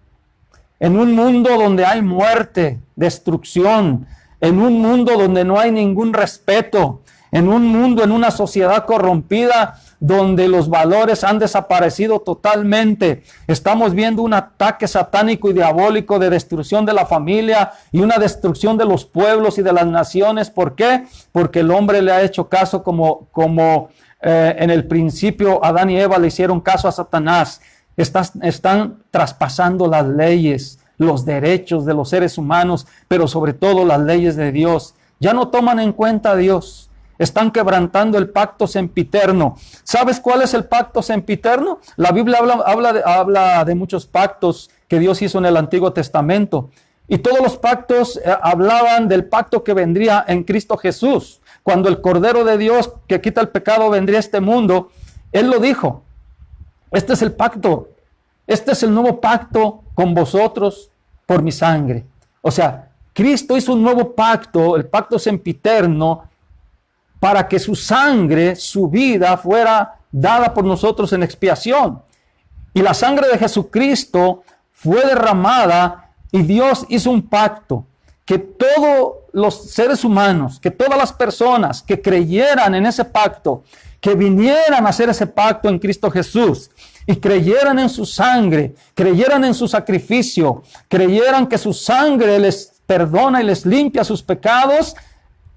en un mundo donde hay muerte, destrucción, en un mundo donde no hay ningún respeto, en un mundo, en una sociedad corrompida, donde los valores han desaparecido totalmente. Estamos viendo un ataque satánico y diabólico de destrucción de la familia y una destrucción de los pueblos y de las naciones. ¿Por qué? Porque el hombre le ha hecho caso como en el principio Adán y Eva le hicieron caso a Satanás. Están traspasando las leyes, los derechos de los seres humanos, pero sobre todo las leyes de Dios. Ya no toman en cuenta a Dios. Están quebrantando el pacto sempiterno. ¿Sabes cuál es el pacto sempiterno? La Biblia habla de muchos pactos que Dios hizo en el Antiguo Testamento. Y todos los pactos hablaban del pacto que vendría en Cristo Jesús. Cuando el Cordero de Dios que quita el pecado vendría a este mundo, Él lo dijo. Este es el pacto. Este es el nuevo pacto con vosotros por mi sangre. O sea, Cristo hizo un nuevo pacto, el pacto sempiterno, para que su sangre, su vida, fuera dada por nosotros en expiación. Y la sangre de Jesucristo fue derramada y Dios hizo un pacto que todos los seres humanos, que todas las personas que creyeran en ese pacto, que vinieran a hacer ese pacto en Cristo Jesús y creyeran en su sangre, creyeran en su sacrificio, creyeran que su sangre les perdona y les limpia sus pecados,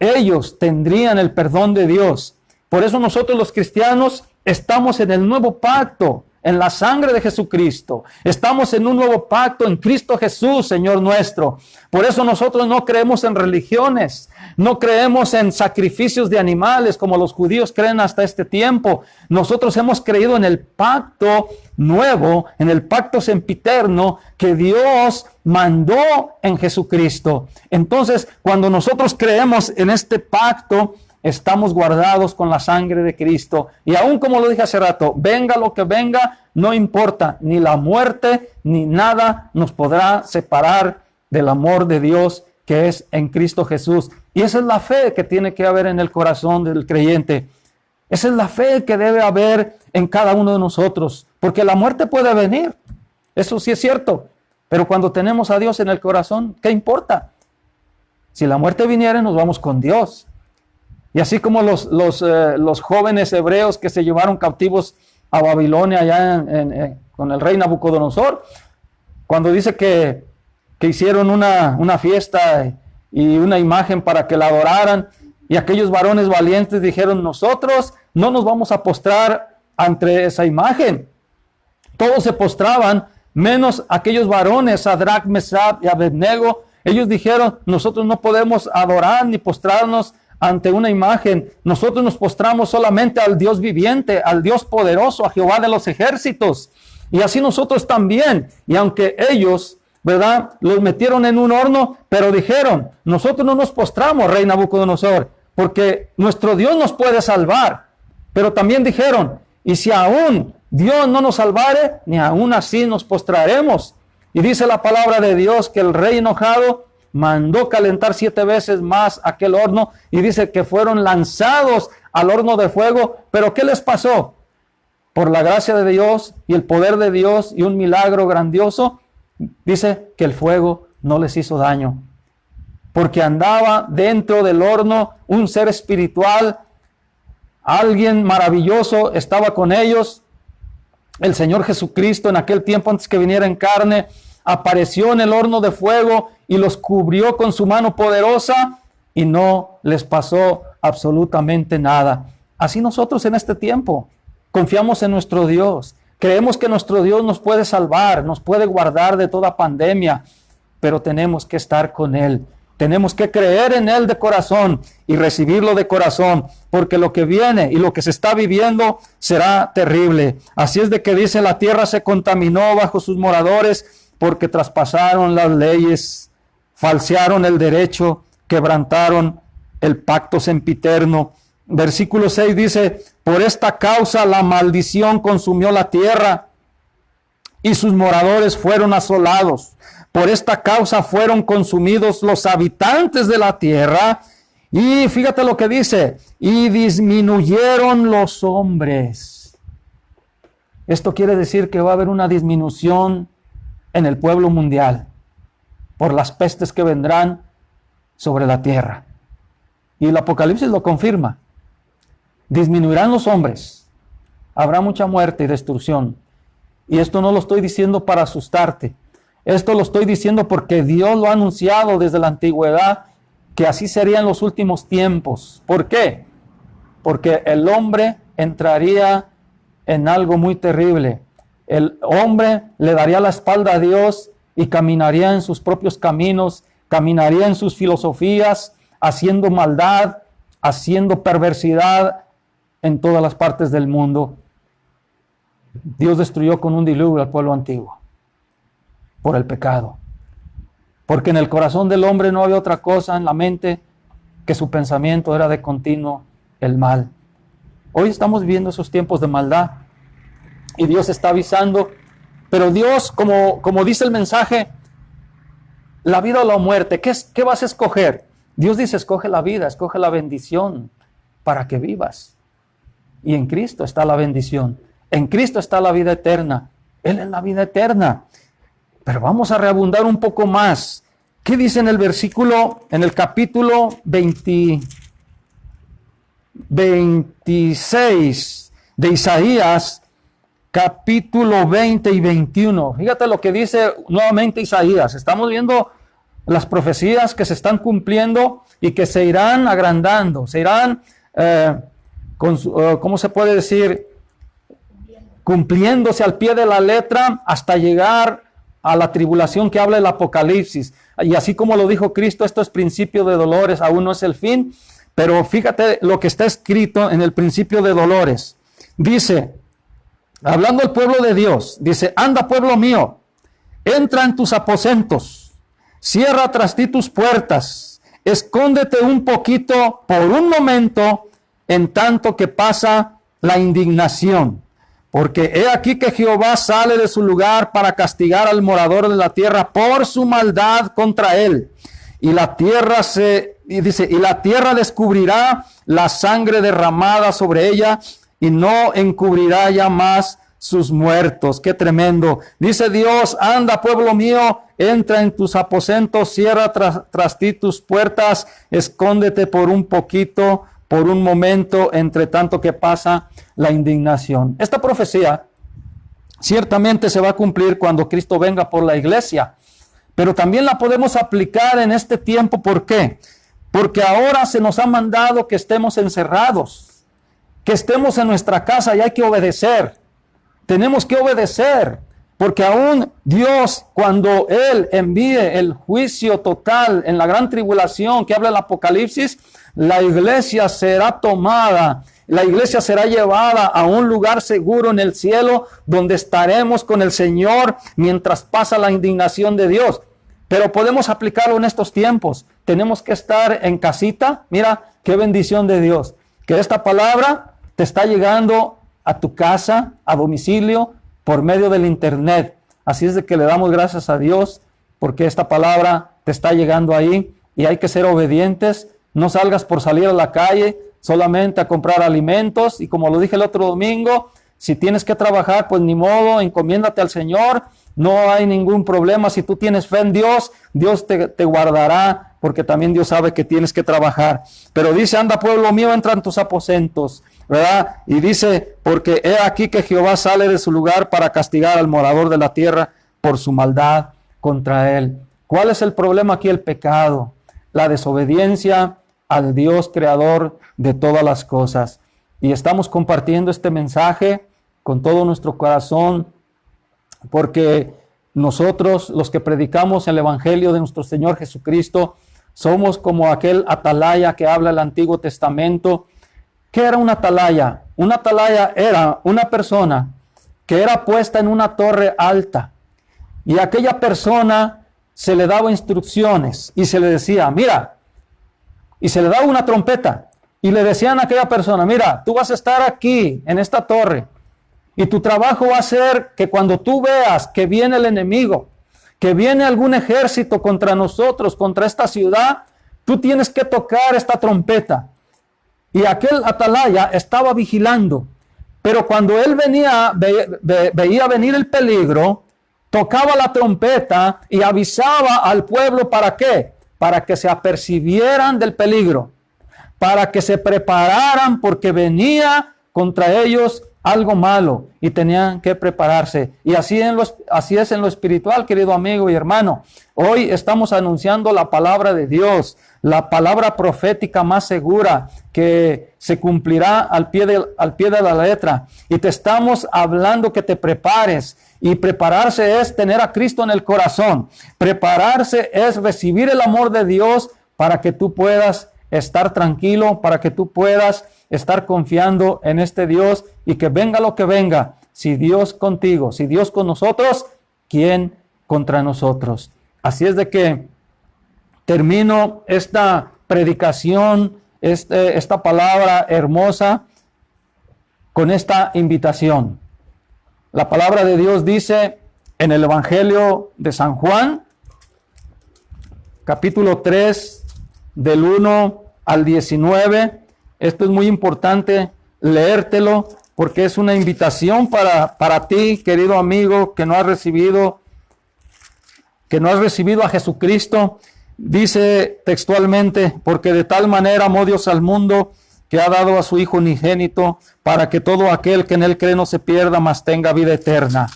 ellos tendrían el perdón de Dios. Por eso nosotros los cristianos estamos en el nuevo pacto, en la sangre de Jesucristo. Estamos en un nuevo pacto en Cristo Jesús, Señor nuestro. Por eso nosotros no creemos en religiones, no creemos en sacrificios de animales como los judíos creen hasta este tiempo. Nosotros hemos creído en el pacto nuevo, en el pacto sempiterno que Dios mandó en Jesucristo. Entonces, cuando nosotros creemos en este pacto, estamos guardados con la sangre de Cristo. Y aún como lo dije hace rato, venga lo que venga, no importa, ni la muerte ni nada nos podrá separar del amor de Dios que es en Cristo Jesús. Y esa es la fe que tiene que haber en el corazón del creyente. Esa es la fe que debe haber en cada uno de nosotros, porque la muerte puede venir, eso sí es cierto, pero cuando tenemos a Dios en el corazón, ¿qué importa? Si la muerte viniera, nos vamos con Dios. Y así como los jóvenes hebreos que se llevaron cautivos a Babilonia allá con el rey Nabucodonosor, cuando dice que hicieron una fiesta y una imagen para que la adoraran, y aquellos varones valientes dijeron, nosotros no nos vamos a postrar ante esa imagen. Todos se postraban, menos aquellos varones, Sadrach, Mesach y Abednego. Ellos dijeron, nosotros no podemos adorar ni postrarnos ante una imagen. Nosotros nos postramos solamente al Dios viviente, al Dios poderoso, a Jehová de los ejércitos. Y así nosotros también. Y aunque ellos, ¿verdad?, los metieron en un horno, pero dijeron, nosotros no nos postramos, rey Nabucodonosor, porque nuestro Dios nos puede salvar. Pero también dijeron, y si aún Dios no nos salvare, ni aún así nos postraremos. Y dice la palabra de Dios que el rey enojado mandó calentar 7 veces más aquel horno, y dice que fueron lanzados al horno de fuego. Pero ¿qué les pasó? Por la gracia de Dios y el poder de Dios y un milagro grandioso, dice que el fuego no les hizo daño, porque andaba dentro del horno un ser espiritual, alguien maravilloso estaba con ellos. El Señor Jesucristo en aquel tiempo, antes que viniera en carne, apareció en el horno de fuego y los cubrió con su mano poderosa y no les pasó absolutamente nada. Así nosotros en este tiempo confiamos en nuestro Dios. Creemos que nuestro Dios nos puede salvar, nos puede guardar de toda pandemia, pero tenemos que estar con Él. Tenemos que creer en Él de corazón y recibirlo de corazón, porque lo que viene y lo que se está viviendo será terrible. Así es de que dice, la tierra se contaminó bajo sus moradores, porque traspasaron las leyes, falsearon el derecho, quebrantaron el pacto sempiterno. Versículo 6 dice, por esta causa la maldición consumió la tierra, y sus moradores fueron asolados. Por esta causa fueron consumidos los habitantes de la tierra. Y fíjate lo que dice, y disminuyeron los hombres. Esto quiere decir que va a haber una disminución en el pueblo mundial por las pestes que vendrán sobre la tierra. Y el Apocalipsis lo confirma. Disminuirán los hombres. Habrá mucha muerte y destrucción. Y esto no lo estoy diciendo para asustarte. Esto lo estoy diciendo porque Dios lo ha anunciado desde la antigüedad, que así sería en los últimos tiempos. ¿Por qué? Porque el hombre entraría en algo muy terrible. El hombre le daría la espalda a Dios y caminaría en sus propios caminos, caminaría en sus filosofías, haciendo maldad, haciendo perversidad en todas las partes del mundo. Dios destruyó con un diluvio al pueblo antiguo por el pecado. Porque en el corazón del hombre no había otra cosa en la mente que su pensamiento era de continuo el mal. Hoy estamos viviendo esos tiempos de maldad y Dios está avisando, pero Dios, como dice el mensaje, la vida o la muerte, ¿qué vas a escoger? Dios dice, escoge la vida, escoge la bendición para que vivas. Y en Cristo está la bendición, en Cristo está la vida eterna, Él es la vida eterna. Pero vamos a reabundar un poco más. ¿Qué dice en el versículo, en el capítulo 26 de Isaías, capítulo 20 y 21? Fíjate lo que dice nuevamente Isaías. Estamos viendo las profecías que se están cumpliendo y que se irán agrandando, se irán, ¿cómo se puede decir? Cumpliéndose al pie de la letra hasta llegar a la tribulación que habla el Apocalipsis. Y así como lo dijo Cristo, esto es principio de dolores, aún no es el fin, pero fíjate lo que está escrito en el principio de dolores. Dice, hablando el pueblo de Dios, dice, anda pueblo mío, entra en tus aposentos, cierra tras ti tus puertas, escóndete un poquito por un momento, en tanto que pasa la indignación. Porque he aquí que Jehová sale de su lugar para castigar al morador de la tierra por su maldad contra él. Y la tierra y la tierra descubrirá la sangre derramada sobre ella y no encubrirá ya más sus muertos. Qué tremendo. Dice Dios, anda pueblo mío, entra en tus aposentos, cierra tras ti tus puertas, escóndete por un poquito, por un momento, entre tanto que pasa la indignación. Esta profecía ciertamente se va a cumplir cuando Cristo venga por la iglesia, pero también la podemos aplicar en este tiempo. ¿Por qué? Porque ahora se nos ha mandado que estemos encerrados, que estemos en nuestra casa y hay que obedecer. Tenemos que obedecer, porque aún Dios, cuando Él envíe el juicio total en la gran tribulación que habla el Apocalipsis, la iglesia será tomada, la iglesia será llevada a un lugar seguro en el cielo, donde estaremos con el Señor mientras pasa la indignación de Dios. Pero podemos aplicarlo en estos tiempos. Tenemos que estar en casita. Mira, qué bendición de Dios, que esta palabra te está llegando a tu casa, a domicilio, por medio del internet. Así es de que le damos gracias a Dios, porque esta palabra te está llegando ahí y hay que ser obedientes. No salgas por salir a la calle solamente a comprar alimentos, y como lo dije el otro domingo, si tienes que trabajar, pues ni modo, encomiéndate al Señor, no hay ningún problema. Si tú tienes fe en Dios, Dios te guardará, porque también Dios sabe que tienes que trabajar. Pero dice, anda pueblo mío, entra en tus aposentos, ¿verdad? Y dice, porque he aquí que Jehová sale de su lugar para castigar al morador de la tierra por su maldad contra él. ¿Cuál es el problema aquí? El pecado, la desobediencia al Dios creador de todas las cosas. Y estamos compartiendo este mensaje con todo nuestro corazón, porque nosotros, los que predicamos el Evangelio de nuestro Señor Jesucristo, somos como aquel atalaya que habla el Antiguo Testamento. ¿Qué era un atalaya? Un atalaya era una persona que era puesta en una torre alta, y a aquella persona se le daba instrucciones y se le decía, mira, y se le daba una trompeta y le decían a aquella persona, mira, tú vas a estar aquí en esta torre Y tu trabajo va a ser que cuando tú veas que viene el enemigo, que viene algún ejército contra nosotros, contra esta ciudad, tú tienes que tocar esta trompeta. Y aquel atalaya estaba vigilando, pero cuando él veía venir el peligro, tocaba la trompeta y avisaba al pueblo. ¿Para qué? Para que se apercibieran del peligro, para que se prepararan, porque venía contra ellos algo malo y tenían que prepararse. Y así es en lo espiritual, querido amigo y hermano. Hoy estamos anunciando la palabra de Dios, la palabra profética más segura que se cumplirá al pie de la letra. Y te estamos hablando que te prepares. Y prepararse es tener a Cristo en el corazón. Prepararse es recibir el amor de Dios para que tú puedas estar tranquilo, para que tú puedas estar confiando en este Dios, y que venga lo que venga, si Dios contigo, si Dios con nosotros, ¿quién contra nosotros? Así es de que termino esta predicación, esta palabra hermosa, con esta invitación. La palabra de Dios dice en el Evangelio de San Juan, capítulo 3, del 1 al 19. Esto es muy importante leértelo, porque es una invitación para ti, querido amigo, que no has recibido a Jesucristo. Dice textualmente: porque de tal manera amó Dios al mundo, que ha dado a su Hijo unigénito, para que todo aquel que en él cree no se pierda, mas tenga vida eterna.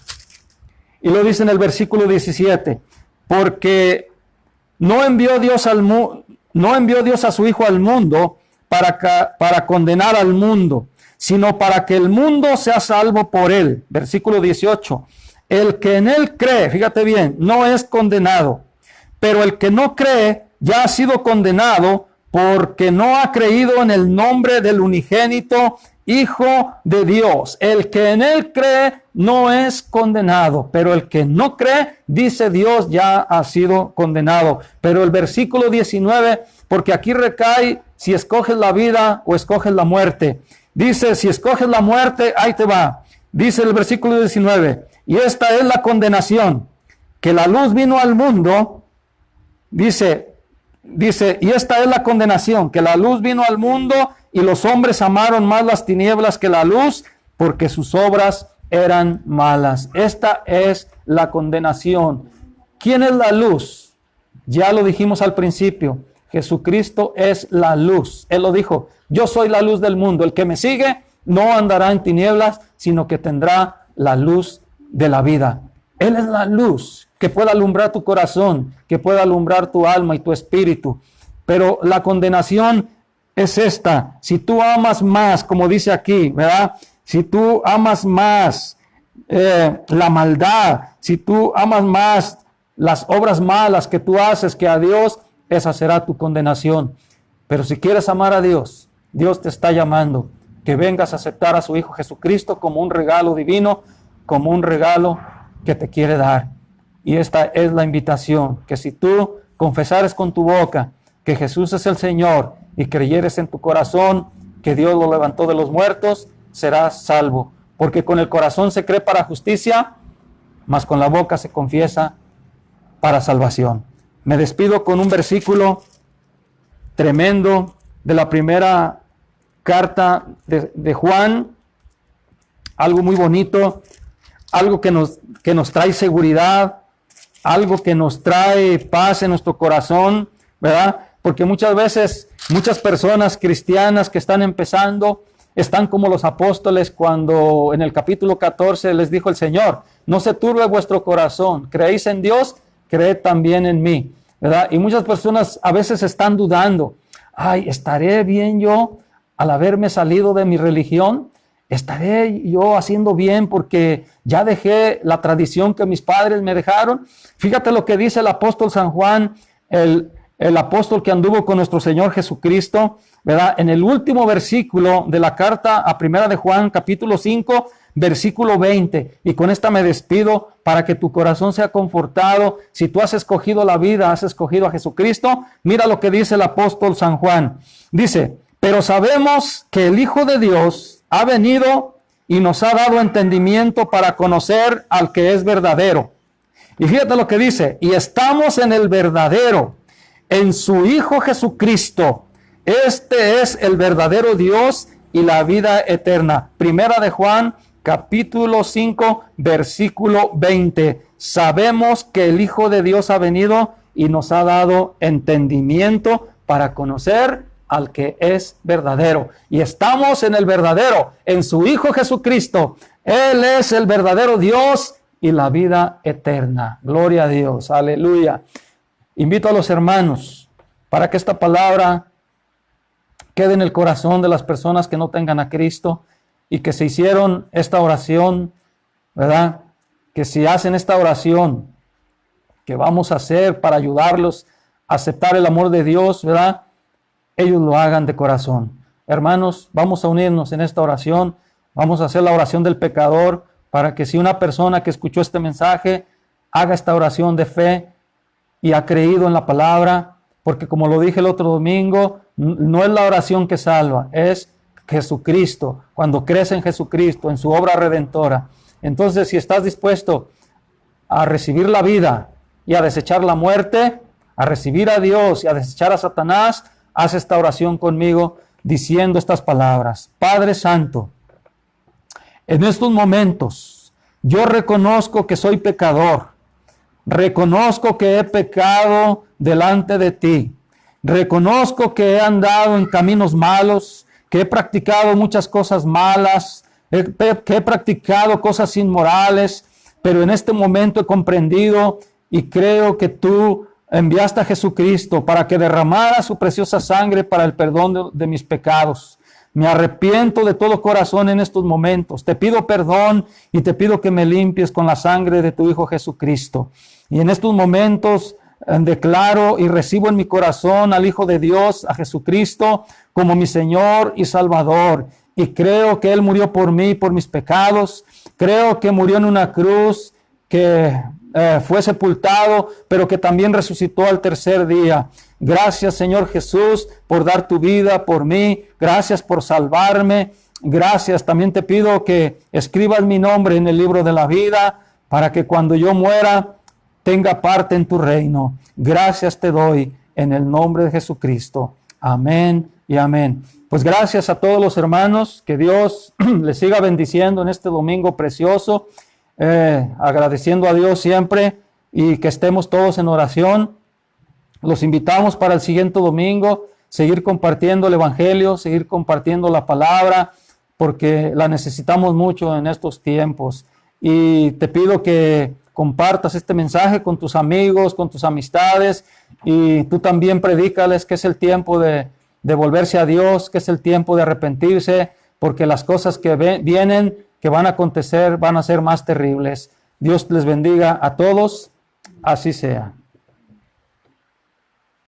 Y lo dice en el versículo 17: porque no envió Dios a su Hijo al mundo para condenar al mundo, sino para que el mundo sea salvo por él. Versículo 18: el que en él cree, fíjate bien, no es condenado, pero el que no cree ya ha sido condenado, porque no ha creído en el nombre del unigénito Hijo de Dios. El que en él cree no es condenado, pero el que no cree, dice Dios, ya ha sido condenado. Pero el versículo 19, porque aquí recae si escoges la vida o escoges la muerte. Dice, si escoges la muerte, ahí te va. Dice el versículo 19, y esta es la condenación, que la luz vino al mundo. Dice, y esta es la condenación, que la luz vino al mundo y los hombres amaron más las tinieblas que la luz, porque sus obras eran malas. Esta es la condenación. ¿Quién es la luz? Ya lo dijimos al principio. Jesucristo es la luz. Él lo dijo: yo soy la luz del mundo. El que me sigue no andará en tinieblas, sino que tendrá la luz de la vida. Él es la luz que puede alumbrar tu corazón, que puede alumbrar tu alma y tu espíritu. Pero la condenación es esta: si tú amas más, como dice aquí, ¿verdad? Si tú amas más la maldad, si tú amas más las obras malas que tú haces que a Dios, esa será tu condenación. Pero si quieres amar a Dios, Dios te está llamando que vengas a aceptar a su Hijo Jesucristo como un regalo divino, como un regalo que te quiere dar. Y esta es la invitación: que si tú confesares con tu boca que Jesús es el Señor y creyeres en tu corazón que Dios lo levantó de los muertos, serás salvo. Porque con el corazón se cree para justicia, mas con la boca se confiesa para salvación. Me despido con un versículo tremendo de la primera carta de Juan, algo muy bonito, algo que nos trae seguridad, algo que nos trae paz en nuestro corazón, ¿verdad? Porque muchas veces, muchas personas cristianas que están empezando, están como los apóstoles cuando en el capítulo 14 les dijo el Señor: no se turbe vuestro corazón, creéis en Dios, creed también en mí, ¿verdad? Y muchas personas a veces están dudando: ay, ¿estaré bien yo al haberme salido de mi religión? ¿Estaré yo haciendo bien porque ya dejé la tradición que mis padres me dejaron? Fíjate lo que dice el apóstol San Juan, el apóstol que anduvo con nuestro Señor Jesucristo, ¿verdad? En el último versículo de la carta a primera de Juan, capítulo 5, versículo 20. Y con esta me despido para que tu corazón sea confortado. Si tú has escogido la vida, has escogido a Jesucristo, mira lo que dice el apóstol San Juan. Dice: pero sabemos que el Hijo de Dios ha venido y nos ha dado entendimiento para conocer al que es verdadero. Y fíjate lo que dice, y estamos en el verdadero, en su Hijo Jesucristo. Este es el verdadero Dios y la vida eterna. Primera de Juan, capítulo 5, versículo 20. Sabemos que el Hijo de Dios ha venido y nos ha dado entendimiento para conocer al que es verdadero. Y estamos en el verdadero, en su Hijo Jesucristo. Él es el verdadero Dios y la vida eterna. Gloria a Dios, aleluya. Invito a los hermanos para que esta palabra quede en el corazón de las personas que no tengan a Cristo y que se hicieron esta oración, ¿verdad? Que si hacen esta oración que vamos a hacer para ayudarlos a aceptar el amor de Dios, ¿verdad? Ellos lo hagan de corazón. Hermanos, vamos a unirnos en esta oración. Vamos a hacer la oración del pecador para que si una persona que escuchó este mensaje haga esta oración de fe y ha creído en la palabra, porque como lo dije el otro domingo, no es la oración que salva, es Jesucristo. Cuando crees en Jesucristo, en su obra redentora. Entonces, si estás dispuesto a recibir la vida y a desechar la muerte, a recibir a Dios y a desechar a Satanás, haz esta oración conmigo diciendo estas palabras. Padre Santo, en estos momentos yo reconozco que soy pecador, reconozco que he pecado delante de ti, reconozco que he andado en caminos malos, que he practicado muchas cosas malas, que he practicado cosas inmorales, pero en este momento he comprendido y creo que tú enviaste a Jesucristo para que derramara su preciosa sangre para el perdón de mis pecados. Me arrepiento de todo corazón en estos momentos. Te pido perdón y te pido que me limpies con la sangre de tu Hijo Jesucristo. Y en estos momentos declaro y recibo en mi corazón al Hijo de Dios, a Jesucristo, como mi Señor y Salvador. Y creo que Él murió por mí, por mis pecados. Creo que murió en una cruz, que fue sepultado, pero que también resucitó al tercer día. Gracias, Señor Jesús, por dar tu vida por mí. Gracias por salvarme. Gracias. También te pido que escribas mi nombre en el libro de la vida para que cuando yo muera tenga parte en tu reino. Gracias te doy en el nombre de Jesucristo. Amén y amén. Pues gracias a todos los hermanos. Que Dios les siga bendiciendo en este domingo precioso. Agradeciendo a Dios siempre y que estemos todos en oración. Los invitamos para el siguiente domingo, seguir compartiendo el Evangelio, seguir compartiendo la palabra, porque la necesitamos mucho en estos tiempos. Y te pido que compartas este mensaje con tus amigos, con tus amistades, y tú también predícales que es el tiempo de volverse a Dios, que es el tiempo de arrepentirse, porque las cosas que vienen, que van a acontecer, van a ser más terribles. Dios les bendiga a todos, así sea.